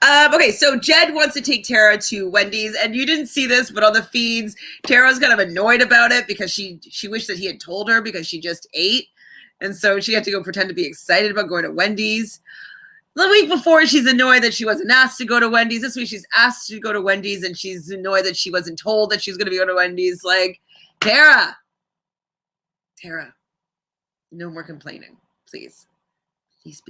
Okay, so Jed wants to take Tara to Wendy's, and you didn't see this, but on the feeds, Tara's kind of annoyed about it because she wished that he had told her because she just ate, and so she had to go pretend to be excited about going to Wendy's. The week before, she's annoyed that she wasn't asked to go to Wendy's. This week, she's asked to go to Wendy's, and she's annoyed that she wasn't told that she's going to be going to Wendy's. Like, Tara, no more complaining, please. Please.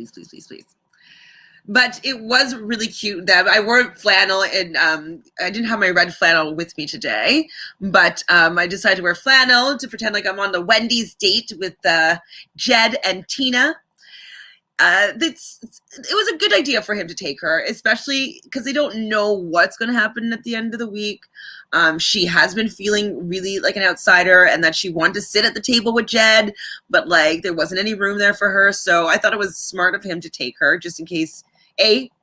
But it was really cute that I wore flannel, and I didn't have my red flannel with me today, but I decided to wear flannel to pretend like I'm on the Wendy's date with Jed and Tina. It was a good idea for him to take her, especially because they don't know what's going to happen at the end of the week. She has been feeling really like an outsider and that she wanted to sit at the table with Jed, but like there wasn't any room there for her. So I thought it was smart of him to take her just in case,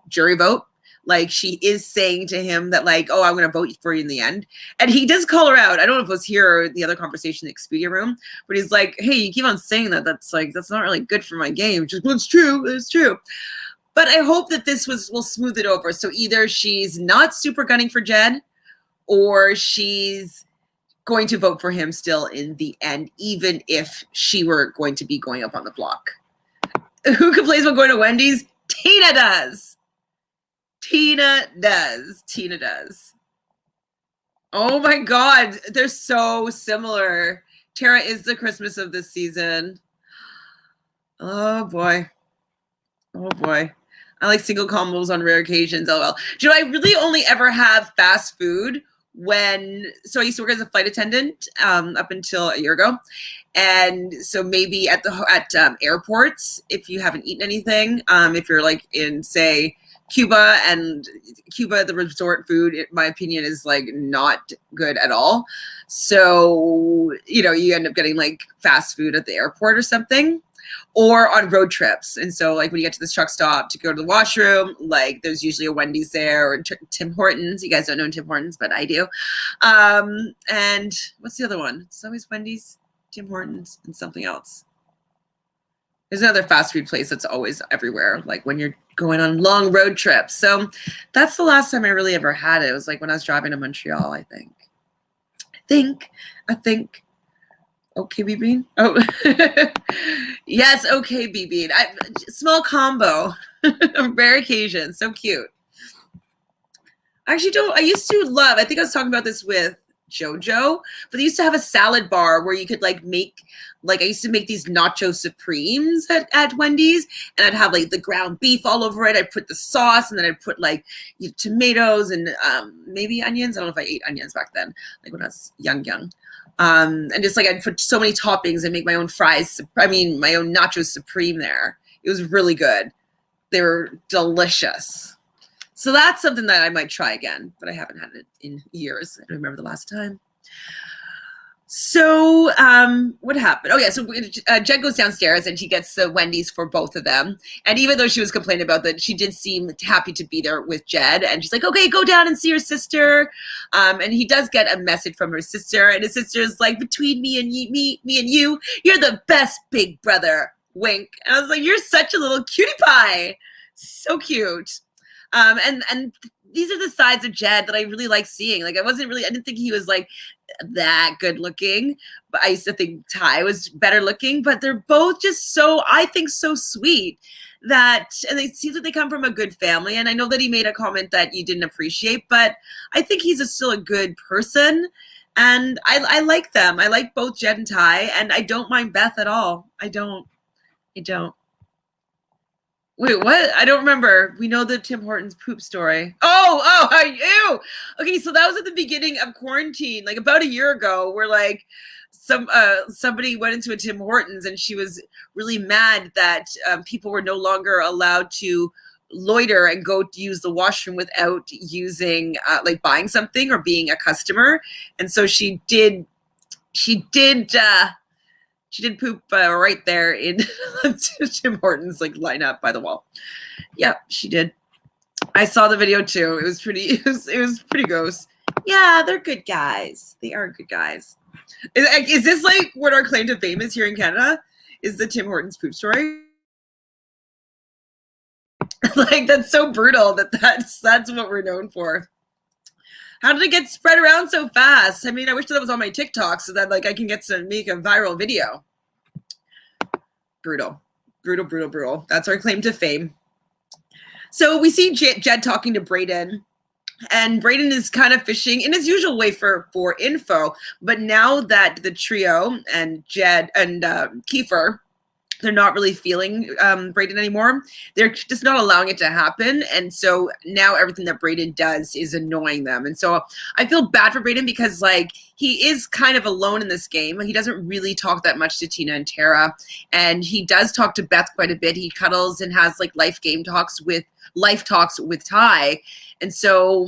jury vote. Like she is saying to him that like, oh, I'm going to vote for you in the end. And he does call her out. I don't know if it was here or the other conversation in the Expedia room, but he's like, hey, you keep on saying that. That's not really good for my game. Just, well, it's true. But I hope that this will smooth it over. So either she's not super gunning for Jed or she's going to vote for him still in the end, even if she were going to be going up on the block. Who complains about going to Wendy's? Tina does. Tina does. Oh my God, they're so similar. Tara is the Christmas of this season. Oh boy. I like single combos on rare occasions. LOL. Do you know, I really only ever have fast food so I used to work as a flight attendant up until a year ago. And so maybe at airports, if you haven't eaten anything, if you're like in, say, Cuba, the resort food, in my opinion, is like not good at all. So, you end up getting like fast food at the airport or something, or on road trips. And so like when you get to this truck stop to go to the washroom, like there's usually a Wendy's there or Tim Hortons. You guys don't know Tim Hortons, but I do. And what's the other one? It's always Wendy's, Tim Hortons, and something else. There's another fast food place that's always everywhere, like when you're going on long road trips. So that's the last time I really ever had it. It was like when I was driving to Montreal, I think. Okay, BB. Oh, yes. Okay, BB. Small combo, rare occasion. So cute. I used to love, I think I was talking about this with JoJo, but they used to have a salad bar where you could like make, like I used to make these nacho supremes at Wendy's, and I'd have like the ground beef all over it. I'd put the sauce, and then I'd put like tomatoes and maybe onions. I don't know if I ate onions back then, like when I was young. And just like I'd put so many toppings and make my own my own nacho supreme there. It was really good. They were delicious. So that's something that I might try again, but I haven't had it in years. I don't remember the last time. So, what happened? Oh, yeah. So Jen goes downstairs and she gets the Wendy's for both of them. And even though she was complaining about that, she did seem happy to be there with Jed. And she's like, okay, go down and see your sister. And he does get a message from her sister. And his sister's like, between me and you, you're the best big brother. Wink. And I was like, you're such a little cutie pie. So cute. And these are the sides of Jed that I really like seeing. Like, I didn't think he was like that good looking, but I used to think Ty was better looking, but they're both just so, I think, so sweet and they seem that they come from a good family. And I know that he made a comment that you didn't appreciate, but I think he's still a good person. And I like them. I like both Jed and Ty, and I don't mind Beth at all. I don't. Wait, what? I don't remember. We know the Tim Hortons poop story. Ew. Okay, so that was at the beginning of quarantine, like about a year ago, where like somebody went into a Tim Hortons and she was really mad that people were no longer allowed to loiter and go to use the washroom without using like buying something or being a customer. And so she did poop right there in Tim Hortons like lineup by the wall. Yep, she did. I saw the video too. It was pretty gross. Yeah, they're good guys. They are good guys. Is this like what our claim to fame is here in Canada? Is the Tim Hortons poop story? Like, that's so brutal that's what we're known for. How did it get spread around so fast? I mean, I wish that was on my TikTok so that like I can make a viral video. Brutal. That's our claim to fame. So we see Jed talking to Brayden, and Brayden is kind of fishing in his usual way for info. But now that the trio and Jed and Kiefer, they're not really feeling Brayden anymore. They're just not allowing it to happen. And so now everything that Brayden does is annoying them. And so I feel bad for Brayden because like he is kind of alone in this game. He doesn't really talk that much to Tina and Tara. And he does talk to Beth quite a bit. He cuddles and has like life talks with Ty. And so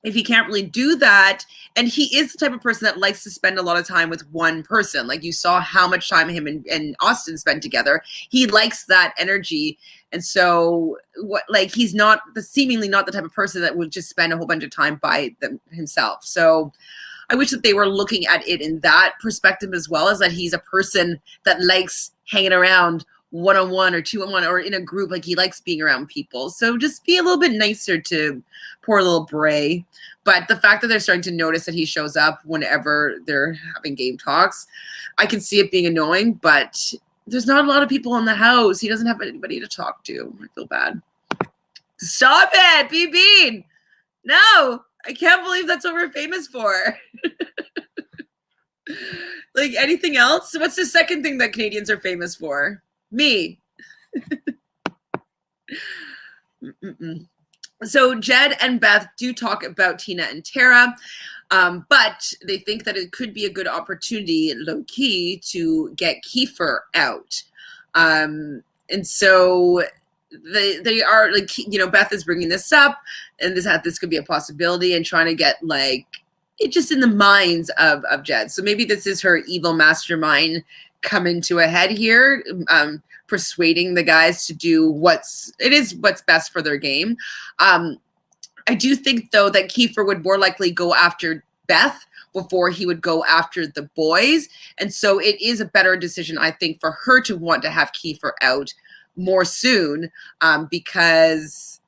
if he can't really do that, and he is the type of person that likes to spend a lot of time with one person. Like you saw how much time him and Austin spent together. He likes that energy. And so he's seemingly not the type of person that would just spend a whole bunch of time by himself. So I wish that they were looking at it in that perspective as well, as that he's a person that likes hanging around one-on-one or two-on-one or in a group. Like he likes being around people. So just be a little bit nicer to poor little Bray. But the fact that they're starting to notice that he shows up whenever they're having game talks, I can see it being annoying, but there's not a lot of people in the house. He doesn't have anybody to talk to. I feel bad. Stop it, BB. No, I can't believe that's what we're famous for. Like anything else? What's the second thing that Canadians are famous for? Me. So Jed and Beth do talk about Tina and Tara, but they think that it could be a good opportunity, low-key, to get Kiefer out. And so they are like, Beth is bringing this up, and this could be a possibility, and trying to get like it just in the minds of Jed. So maybe this is her evil mastermind coming to a head here, persuading the guys to do what's best for their game. I do think though that Kiefer would more likely go after Beth before he would go after the boys. And so it is a better decision, I think, for her to want to have Kiefer out more soon, because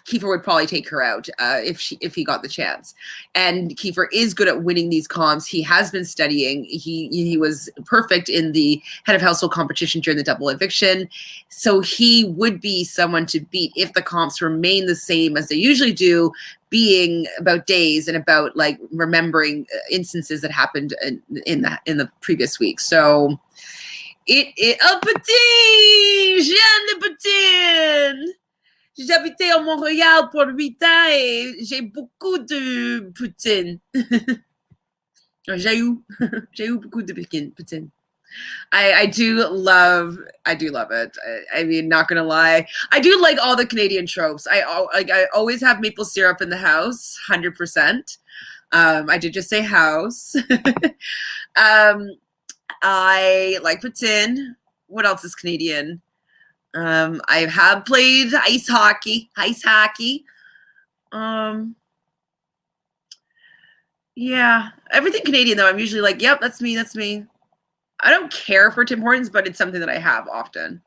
Kiefer would probably take her out if he got the chance. And Kiefer is good at winning these comps. He has been studying. He was perfect in the head of household competition during the double eviction. So he would be someone to beat if the comps remain the same as they usually do, being about days and about like remembering instances that happened in the previous week. So Jeanne de Poutine. J'habitais à Montréal pour 8 ans et j'ai beaucoup de poutine. J'ai eu beaucoup de poutine. I do love it. I mean, not gonna lie, I do like all the Canadian tropes. I always have maple syrup in the house, 100%. I did just say house. I like puts in. What else is Canadian? I have played ice hockey. Yeah, everything Canadian though. I'm usually like, yep, that's me. I don't care for Tim Hortons, but it's something that I have often.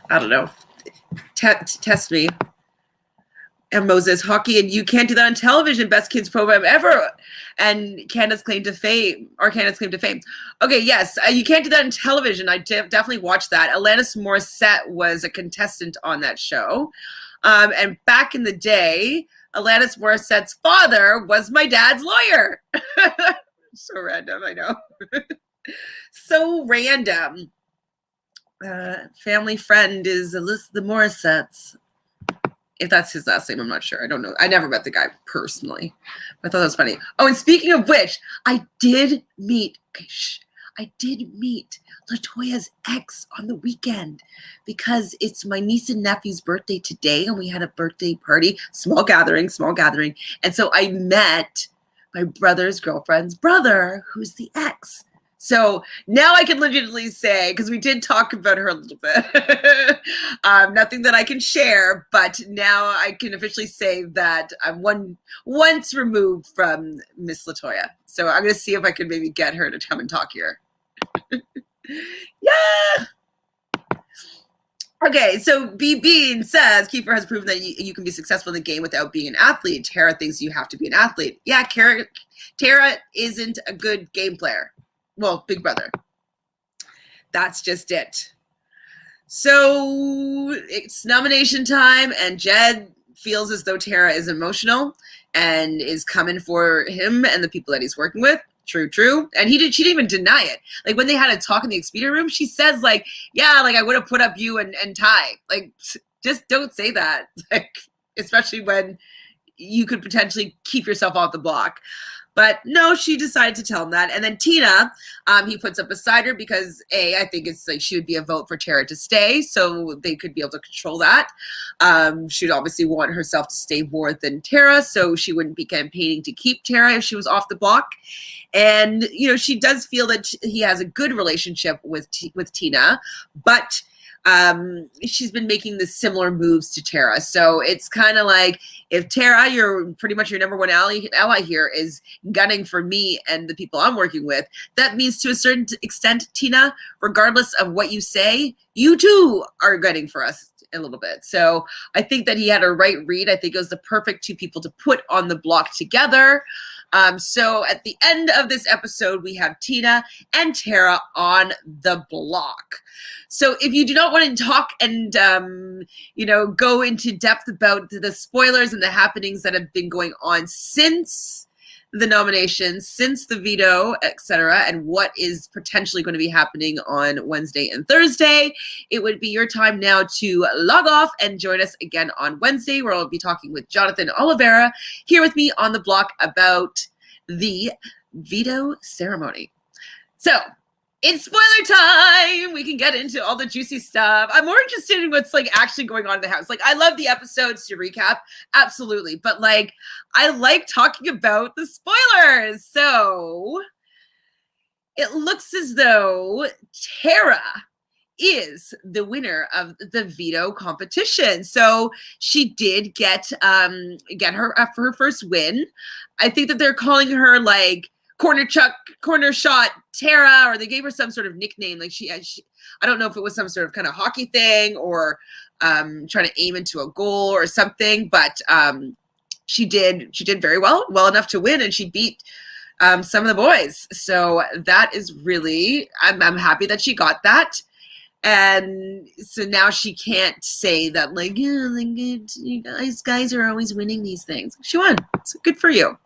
I don't know. Test me. And Moses, hockey, and you can't do that on television. Best kids program ever. And Canada's claim to fame. Okay, yes, you can't do that on television. I definitely watched that. Alanis Morissette was a contestant on that show. And back in the day, Alanis Morissette's father was my dad's lawyer. So random, I know. So random. Family friend is Alyssa the Morissettes. If that's his last name, I'm not sure. I don't know. I never met the guy personally. I thought that was funny. Oh, and speaking of which, I did meet LaToya's ex on the weekend because it's my niece and nephew's birthday today, and we had a birthday party, small gathering. And so I met my brother's girlfriend's brother, who's the ex. So now I can legitimately say, because we did talk about her a little bit, nothing that I can share, but now I can officially say that I'm once removed from Miss LaToya. So I'm going to see if I can maybe get her to come and talk here. Yeah. Okay, so BB says, Kiefer has proven that you can be successful in the game without being an athlete. Tara thinks you have to be an athlete. Yeah, Tara isn't a good game player. Well, Big Brother. That's just it. So it's nomination time, and Jed feels as though Tara is emotional and is coming for him and the people that he's working with. True. And she didn't even deny it. Like when they had a talk in the Expedia room, she says like, yeah, like I would have put up you and Ty. Like, just don't say that. Like, especially when you could potentially keep yourself off the block. But no, she decided to tell him that. And then Tina, he puts up beside her because I think it's like she would be a vote for Tara to stay, so they could be able to control that. She'd obviously want herself to stay more than Tara, so she wouldn't be campaigning to keep Tara if she was off the block. And she does feel that he has a good relationship with Tina, but she's been making the similar moves to Tara. So it's kind of like, if Tara, you're pretty much your number one ally here, is gunning for me and the people I'm working with, that means to a certain extent, Tina, regardless of what you say, you too are gunning for us a little bit. So I think that he had a right read. I think it was the perfect two people to put on the block together. So at the end of this episode, we have Tina and Tara on the block. So if you do not want to talk and, go into depth about the spoilers and the happenings that have been going on since the nominations, since the veto, etc., and what is potentially going to be happening on Wednesday and Thursday, it would be your time now to log off and join us again on Wednesday, where I'll be talking with Jonathan Oliveira here with me on the block about the veto ceremony. So it's spoiler time. We can get into all the juicy stuff. I'm more interested in what's actually going on in the house. I love the episodes to recap, absolutely, but I like talking about the spoilers. So it looks as though Tara is the winner of the veto competition. So she did get her first win. I think that they're calling her corner shot Tara, or they gave her some sort of nickname. I don't know if it was some sort of kind of hockey thing or trying to aim into a goal or something, but she did very well enough to win, and she beat some of the boys. So that is really, I'm happy that she got that. And so now she can't say that you guys are always winning these things. She won. So good for you.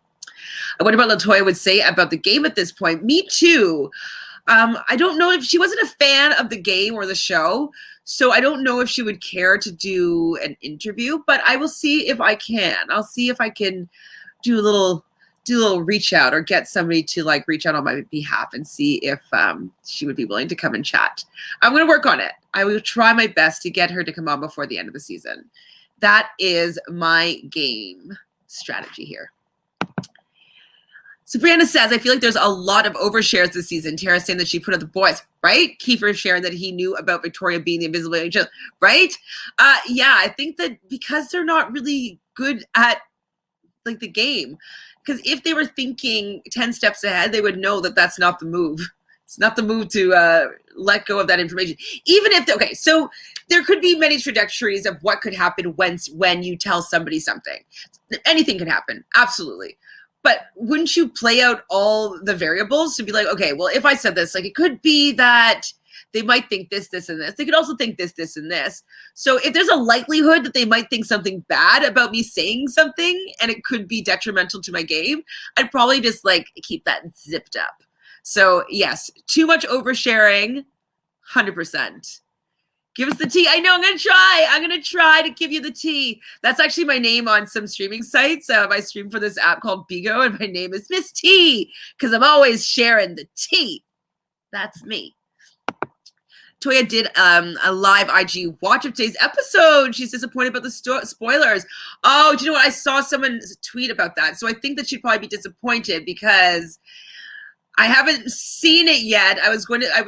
I wonder what LaToya would say about the game at this point. Me too. I don't know if she wasn't a fan of the game or the show, so I don't know if she would care to do an interview, but I will see if I can. I'll see if I can do a little reach out or get somebody to reach out on my behalf and see if she would be willing to come and chat. I'm going to work on it. I will try my best to get her to come on before the end of the season. That is my game strategy here. So Brianna says, I feel like there's a lot of overshares this season. Tara saying that she put up the boys, right? Kiefer sharing that he knew about Victoria being the invisible agent, right? Yeah, I think that because they're not really good at like the game, because if they were thinking 10 steps ahead, they would know that that's not the move. It's not the move to let go of that information. Even if, okay, so there could be many trajectories of what could happen when you tell somebody something. Anything could happen, absolutely. But wouldn't you play out all the variables to be like, okay, well, if I said this, like it could be that they might think this, this, and this. They could also think this, this, and this. So if there's a likelihood that they might think something bad about me saying something and it could be detrimental to my game, I'd probably just like keep that zipped up. So yes, too much oversharing, 100%. Give us the tea. I know, I'm going to try to give you the tea. That's actually my name on some streaming sites. I stream for this app called Bigo, and my name is Miss T because I'm always sharing the tea. That's me. Toya did a live IG watch of today's episode. She's disappointed about the spoilers. Oh, do you know what? I saw someone tweet about that. So I think that she'd probably be disappointed because I haven't seen it yet. I was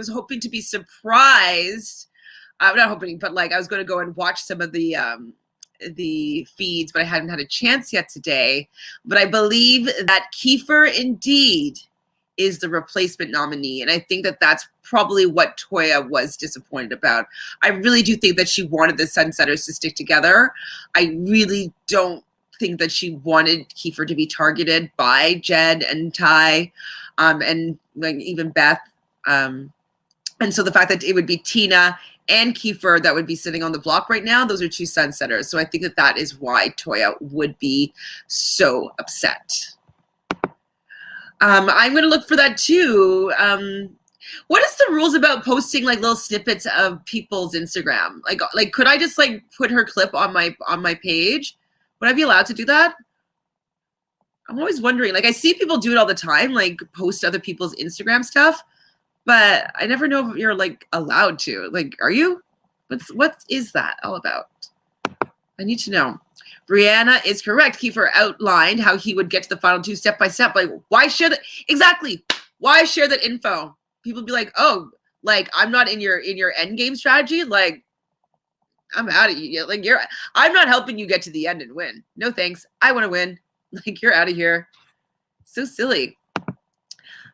hoping to be surprised. I'm not hoping, but like I was going to go and watch some of the feeds, but I hadn't had a chance yet today. But I believe that Kiefer indeed is the replacement nominee, and I think that that's probably what Toya was disappointed about. I really do think that she wanted the Sunsetters to stick together. I really don't think that she wanted Kiefer to be targeted by Jed and Ty, and like even Beth. And so the fact that it would be Tina and Kiefer that would be sitting on the block right now, those are two Sunsetters. So I think that that is why Toya would be so upset. I'm going to look for that too. What is the rules about posting like little snippets of people's Instagram? Like could I just like put her clip on my page? Would I be allowed to do that? I'm always wondering. Like I see people do it all the time, like post other people's Instagram stuff. But I never know if you're like allowed to. Like, are you? What is that all about? I need to know. Brianna is correct. Kiefer outlined how he would get to the final two step by step. Like, why share that? Exactly. Why share that info? People be like, oh, like I'm not in your end game strategy. Like, I'm out of you. Like I'm not helping you get to the end and win. No thanks. I want to win. Like you're out of here. So silly.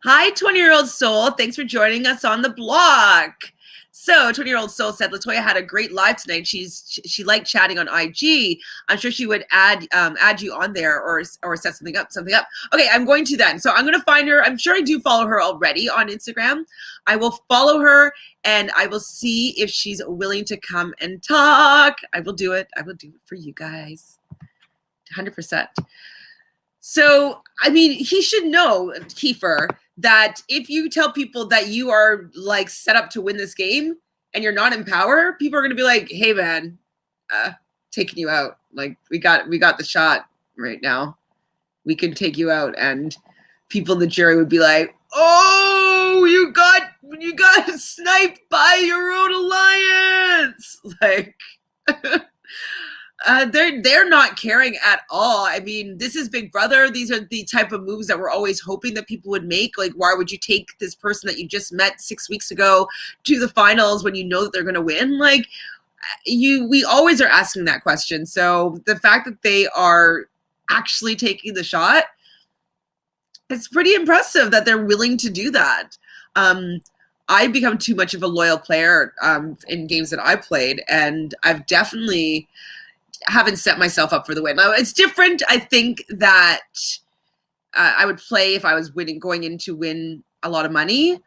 Hi, 20-year-old soul. Thanks for joining us on the block. So 20-year-old soul said Latoya had a great live tonight. She liked chatting on IG. I'm sure she would add you on there or set something up. Okay, I'm going to then. So I'm going to find her. I'm sure I do follow her already on Instagram. I will follow her and I will see if she's willing to come and talk. I will do it. I will do it for you guys. 100%. So, I mean, he should know, Kiefer, that if you tell people that you are like set up to win this game and you're not in power, people are going to be like, hey man, taking you out. Like we got the shot right now. We can take you out. And people in the jury would be like, oh, you got sniped by your own alliance. Like, they're not caring at all. I mean, this is Big Brother. These are the type of moves that we're always hoping that people would make. Like, why would you take this person that you just met 6 weeks ago to the finals when you know that they're going to win? Like, we always are asking that question. So the fact that they are actually taking the shot, it's pretty impressive that they're willing to do that. I've become too much of a loyal player in games that I've played, and I've definitely haven't set myself up for the win. Now, it's different. I think that I would play if I was going in to win a lot of money,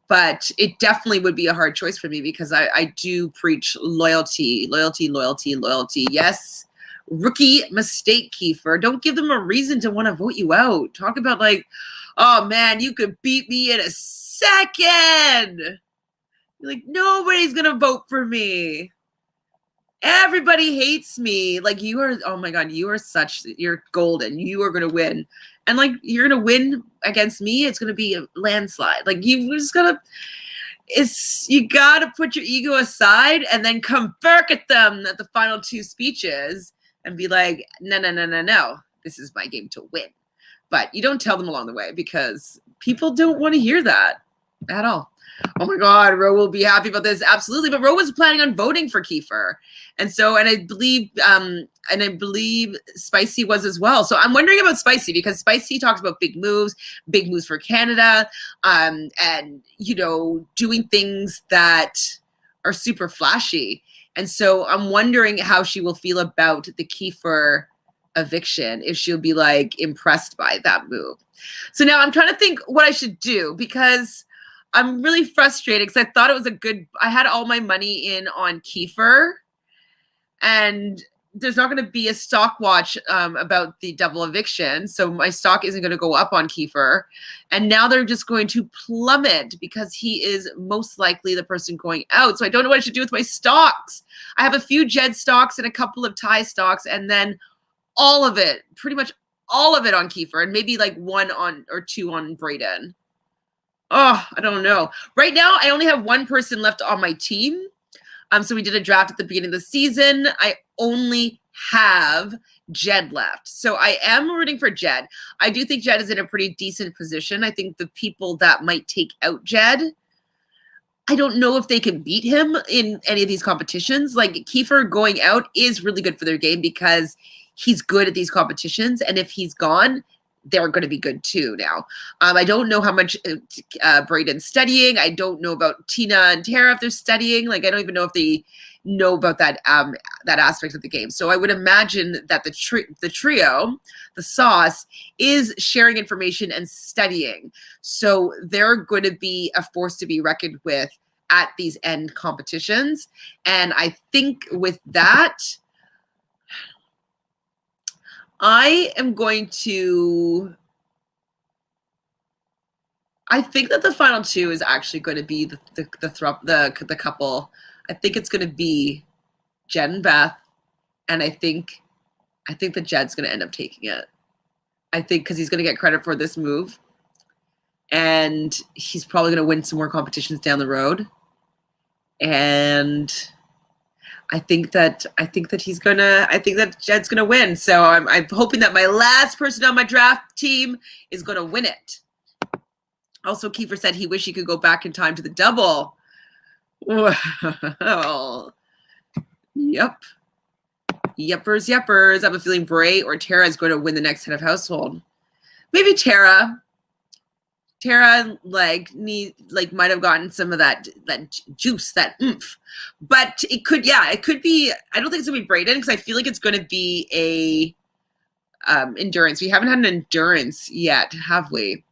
but it definitely would be a hard choice for me because I do preach loyalty. Yes, rookie mistake, Kiefer. Don't give them a reason to want to vote you out. Talk about like, oh man, you could beat me in a second. You're like, nobody's going to vote for me. Everybody hates me. Like you are, oh my God, you're golden. You are going to win. And like, you're going to win against me. It's going to be a landslide. Like you got to put your ego aside and then come back at them at the final two speeches and be like, no, no, no, no, no. This is my game to win. But you don't tell them along the way because people don't want to hear that at all. Oh my God, Ro will be happy about this. Absolutely. But Ro was planning on voting for Kiefer. And I believe Spicy was as well. So I'm wondering about Spicy because Spicy talks about big moves for Canada, and, doing things that are super flashy. And so I'm wondering how she will feel about the Kiefer eviction, if she'll be like impressed by that move. So now I'm trying to think what I should do because I'm really frustrated because I thought it was I had all my money in on Kiefer, and there's not going to be a stock watch about the double eviction. So my stock isn't going to go up on Kiefer. And now they're just going to plummet because he is most likely the person going out. So I don't know what I should do with my stocks. I have a few Jed stocks and a couple of Ty stocks, and then all of it, pretty much all of it on Kiefer, and maybe like 1 or 2 on Brayden. Oh, I don't know. Right now, I only have one person left on my team. So we did a draft at the beginning of the season. I only have Jed left. So I am rooting for Jed. I do think Jed is in a pretty decent position. I think the people that might take out Jed, I don't know if they can beat him in any of these competitions. Like Kiefer going out is really good for their game because he's good at these competitions. And if he's gone, they're going to be good too now. I don't know how much Brayden's studying. I don't know about Tina and Tara if they're studying. Like, I don't even know if they know about that that aspect of the game. So I would imagine that the trio, the sauce, is sharing information and studying. So they're going to be a force to be reckoned with at these end competitions. And I think with that, I think that the final 2 is actually going to be the couple. I think it's going to be Jed and Beth, and I think that Jed's going to end up taking it. I think because he's going to get credit for this move, and he's probably going to win some more competitions down the road. And I think that Jed's gonna win. So I'm hoping that my last person on my draft team is gonna win it. Also, Kiefer said he wished he could go back in time to the double. Well, yep. Yuppers. I have a feeling Bray or Tara is going to win the next head of household. Maybe Tara. Tara might have gotten some of that juice, that oomph. But it could be, I don't think it's gonna be Brayden because I feel like it's gonna be a endurance. We haven't had an endurance yet, have we?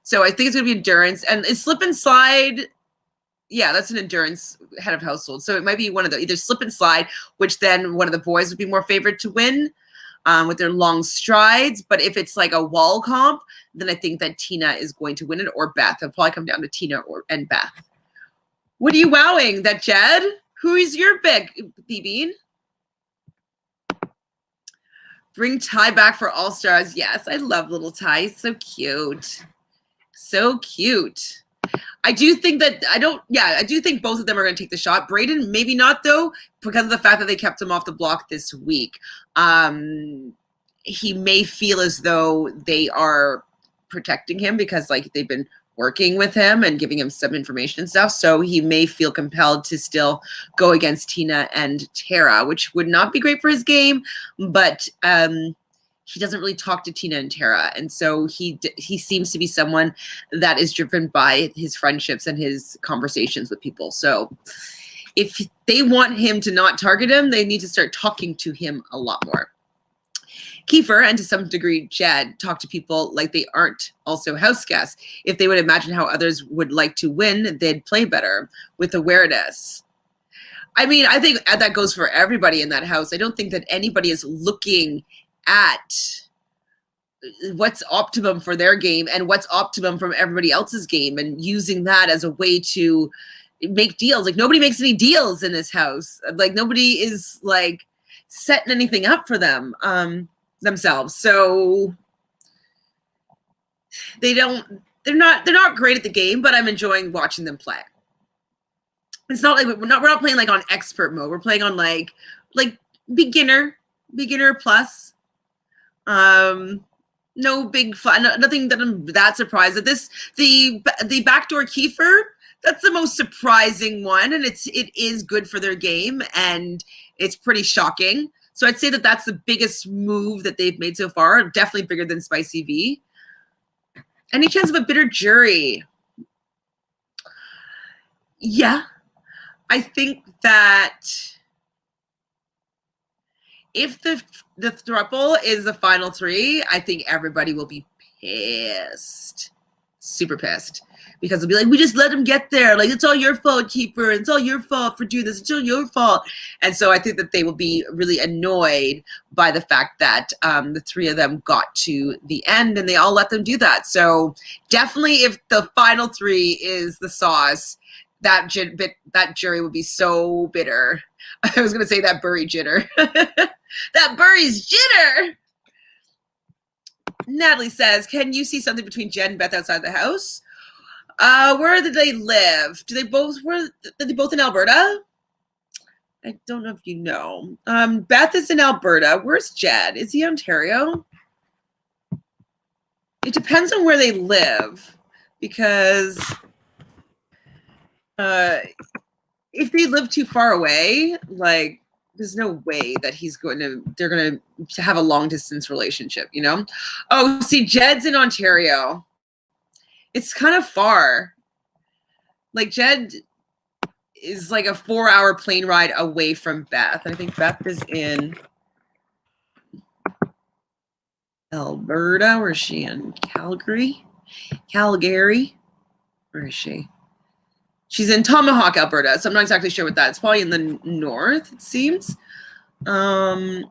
So I think it's gonna be endurance, and it's slip and slide. Yeah, that's an endurance head of household. So it might be one of the either slip and slide, which then one of the boys would be more favored to win. With their long strides. But if it's like a wall comp, then I think that Tina is going to win it, or Beth. It'll probably come down to Tina and Beth. What are you wowing? That Jed? Who is your big B-Bean? Bring Ty back for All-Stars. Yes, I love little Ty. So cute. So cute. I do think both of them are going to take the shot. Brayden, maybe not, though, because of the fact that they kept him off the block this week. He may feel as though they are protecting him because, like, they've been working with him and giving him some information and stuff. So he may feel compelled to still go against Tina and Tara, which would not be great for his game. But he doesn't really talk to Tina and Tara. And so he seems to be someone that is driven by his friendships and his conversations with people. So if they want him to not target him, they need to start talking to him a lot more. Kiefer, and to some degree Jed, talk to people like they aren't also house guests. If they would imagine how others would like to win, they'd play better with awareness. I mean, I think that goes for everybody in that house. I don't think that anybody is looking at what's optimum for their game and what's optimum from everybody else's game and using that as a way to make deals. Like, nobody makes any deals in this house. Like, nobody is like setting anything up for them themselves. So they're not great at the game, but I'm enjoying watching them play. It's not like we're not playing like on expert mode. We're playing on like beginner plus. No big fun, nothing that I'm that surprised at. The backdoor Kiefer, that's the most surprising one, and it is good for their game, and it's pretty shocking. So I'd say that that's the biggest move that they've made so far, definitely bigger than Spicy V. Any chance of a bitter jury? Yeah, I think that if the throuple is the final three, I think everybody will be pissed, super pissed, because they'll be like, we just let him get there. Like, it's all your fault, Keeper. It's all your fault for doing this. It's all your fault. And so I think that they will be really annoyed by the fact that the three of them got to the end and they all let them do that. So definitely if the final three is the sauce, that jury would be so bitter. I was going to say that Burry jitter. That Burry's jitter. Natalie says, can you see something between Jed and Beth outside the house? Where did they live? Are they both in Alberta? I don't know if you know. Beth is in Alberta. Where's Jed? Is he Ontario? It depends on where they live, because if they live too far away, like, there's no way that they're going to have a long distance relationship, you know? Oh, see, Jed's in Ontario. It's kind of far. Like, Jed is like a 4-hour plane ride away from Beth. I think Beth is in Alberta. Where is she? In Calgary? Where is she? She's in Tomahawk, Alberta, so I'm not exactly sure what that is. It's probably in the north, it seems. And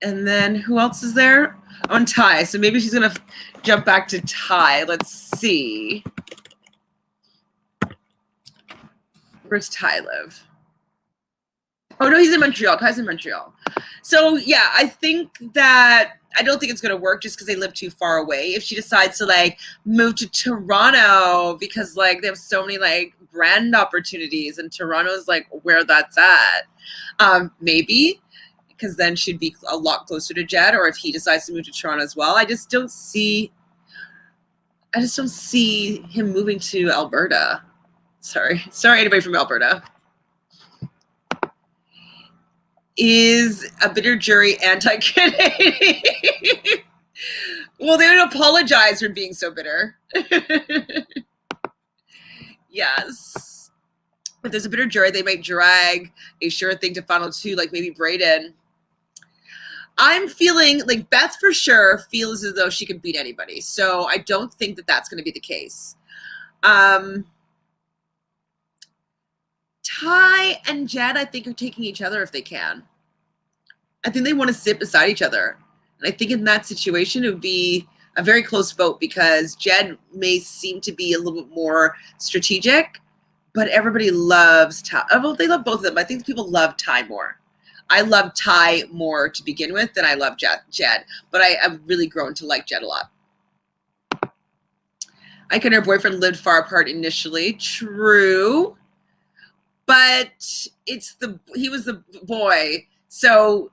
then who else is there? On Ty. So maybe she's going to jump back to Ty. Let's see. Where's Ty live? Oh, no, he's in Montreal. Ty's in Montreal. So, yeah, I don't think it's going to work just because they live too far away. If she decides to, like, move to Toronto because, like, they have so many, like, brand opportunities and Toronto's, like, where that's at. Maybe, because then she'd be a lot closer to Jed, or if he decides to move to Toronto as well. I just don't see him moving to Alberta. Sorry, anybody from Alberta. Is a bitter jury anti-Canadian? Well, they would apologize for being so bitter. Yes. If there's a bitter jury, they might drag a sure thing to final two, like maybe Brayden. I'm feeling like Beth for sure feels as though she can beat anybody. So I don't think that that's going to be the case. Ty and Jed, I think, are taking each other if they can. I think they want to sit beside each other. And I think in that situation, it would be a very close vote because Jed may seem to be a little bit more strategic, but everybody loves Ty. Well, they love both of them. I think people love Ty more. I love Ty more to begin with than I love Jed, but I've really grown to like Jed a lot. Ike and her boyfriend lived far apart initially. True. But he was the boy. So,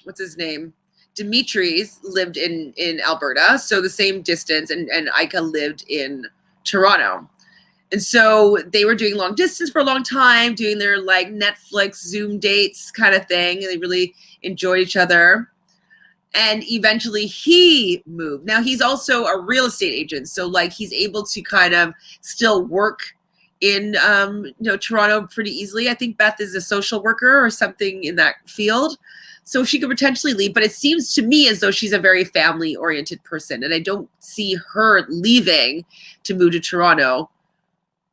what's his name? Dimitri's lived in Alberta, so the same distance, and Ike lived in Toronto. And so they were doing long distance for a long time, doing their like Netflix Zoom dates kind of thing. And they really enjoyed each other. And eventually he moved. Now he's also a real estate agent. So like he's able to kind of still work in Toronto pretty easily. I think Beth is a social worker or something in that field. So she could potentially leave, but it seems to me as though she's a very family-oriented person. And I don't see her leaving to move to Toronto.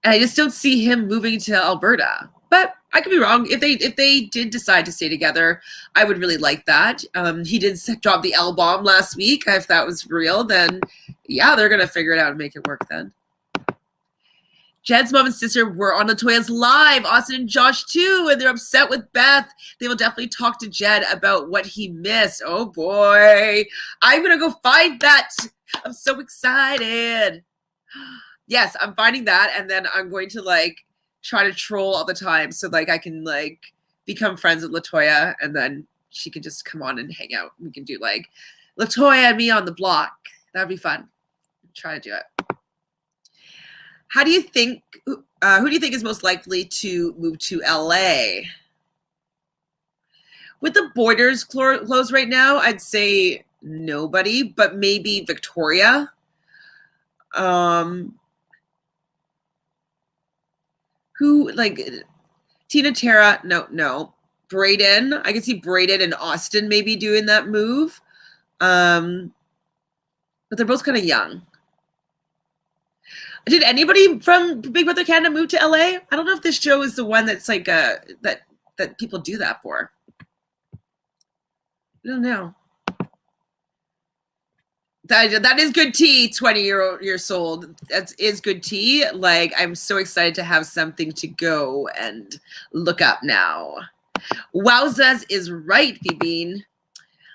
And I just don't see him moving to Alberta. But I could be wrong. If they did decide to stay together, I would really like that. He did drop the L-bomb last week. If that was real, then yeah, they're going to figure it out and make it work then. Jed's mom and sister were on the Toyas Live, Austin and Josh too, and they're upset with Beth. They will definitely talk to Jed about what he missed. Oh boy, I'm going to go find that. I'm so excited. Yes, I'm finding that, and then I'm going to like try to troll all the time so like I can like become friends with LaToya, and then she can just come on and hang out. We can do like LaToya and me on the block. That'd be fun. Try to do it. How do you think, who do you think is most likely to move to LA? With the borders closed right now, I'd say nobody, but maybe Victoria. Who, like, Tina Tara, no. Braden, I can see Braden and Austin maybe doing that move. But they're both kind of young. Did anybody from Big Brother Canada move to LA? I don't know if this show is the one that's like that people do that for. I don't know. That is good tea, 20-year-years old. That is good tea. Like, I'm so excited to have something to go and look up now. Wowzas is right, BBCan.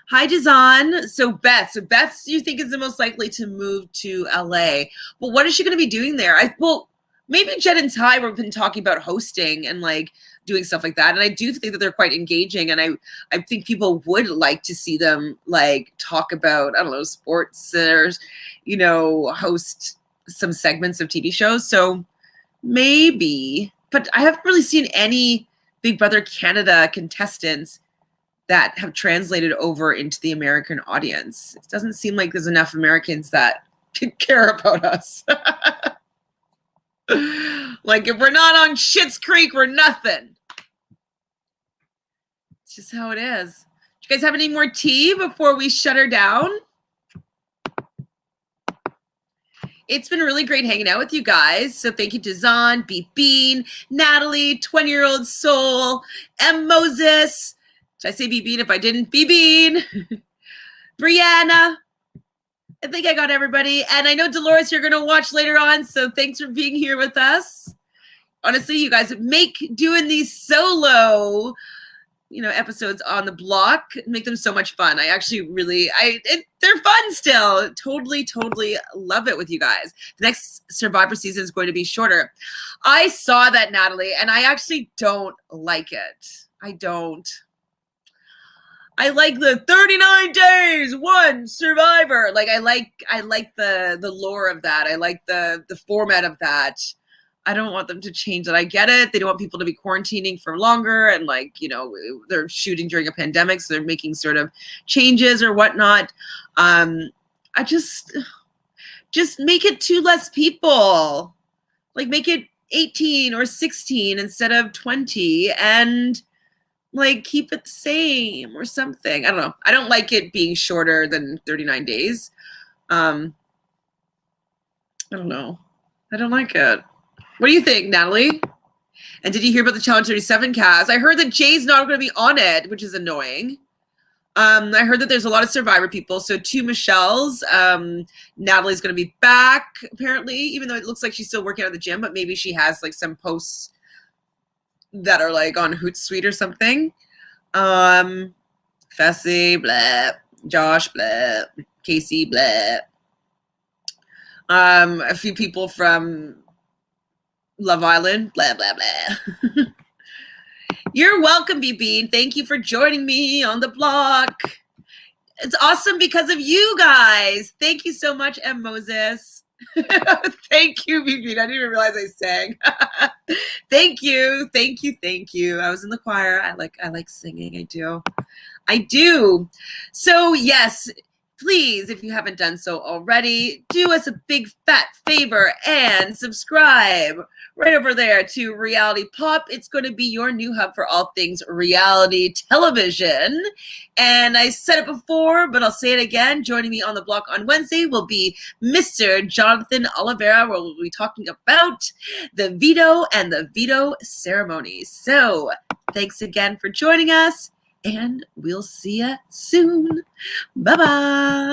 Hi, Dazan. So Beth, you think is the most likely to move to LA. Well, what is she going to be doing there? Well, maybe Jen and Ty have been talking about hosting and like doing stuff like that. And I do think that they're quite engaging. And I think people would like to see them like talk about, I don't know, sports or, you know, host some segments of TV shows. So maybe, but I haven't really seen any Big Brother Canada contestants that have translated over into the American audience. It doesn't seem like there's enough Americans that care about us. Like, if we're not on Schitt's Creek, we're nothing. It's just how it is. Do you guys have any more tea before we shut her down? It's been really great hanging out with you guys. So thank you to Zahn, BBCan, Natalie, 20-year-old soul, M. Moses. Did I say BBCan if I didn't? BBCan. Brianna. I think I got everybody. And I know, Dolores, you're going to watch later on. So thanks for being here with us. Honestly, you guys make doing these solo, you know, episodes on the block, make them so much fun. I actually really, they're fun still. Totally love it with you guys. The next Survivor season is going to be shorter. I saw that, Natalie, and I actually don't like it. I don't. I like the 39 days, one survivor. Like I like the lore of that. I like the format of that. I don't want them to change it. I get it. They don't want people to be quarantining for longer, and like, you know, they're shooting during a pandemic, so they're making sort of changes or whatnot. I just make it 2 less people. Like, make it 18 or 16 instead of 20, and like keep it the same or something. I don't know. I don't like it being shorter than 39 days. I don't know. I don't like it. What do you think, Natalie? And did you hear about the Challenge 37 cast? I heard that Jay's not going to be on it, which is annoying. I heard that there's a lot of Survivor people. So 2 Michelles. Natalie's going to be back, apparently, even though it looks like she's still working out at the gym, but maybe she has like some posts that are like on Hootsuite or something. Fessy, blah. Josh, blah. Casey, blah. A few people from Love Island, blah, blah, blah. You're welcome, BBCan. Thank you for joining me on the block. It's awesome because of you guys. Thank you so much, M. Moses. Thank you, BBCan. I didn't even realize I sang. Thank you. I was in the choir. I like singing. I do. So yes, please, if you haven't done so already, do us a big fat favor and subscribe right over there to Reality Pop. It's going to be your new hub for all things reality television. And I said it before, but I'll say it again. Joining me on the block on Wednesday will be Mr. Jonathan Oliveira, where we'll be talking about the veto and the veto ceremony. So thanks again for joining us, and we'll see you soon. Bye-bye.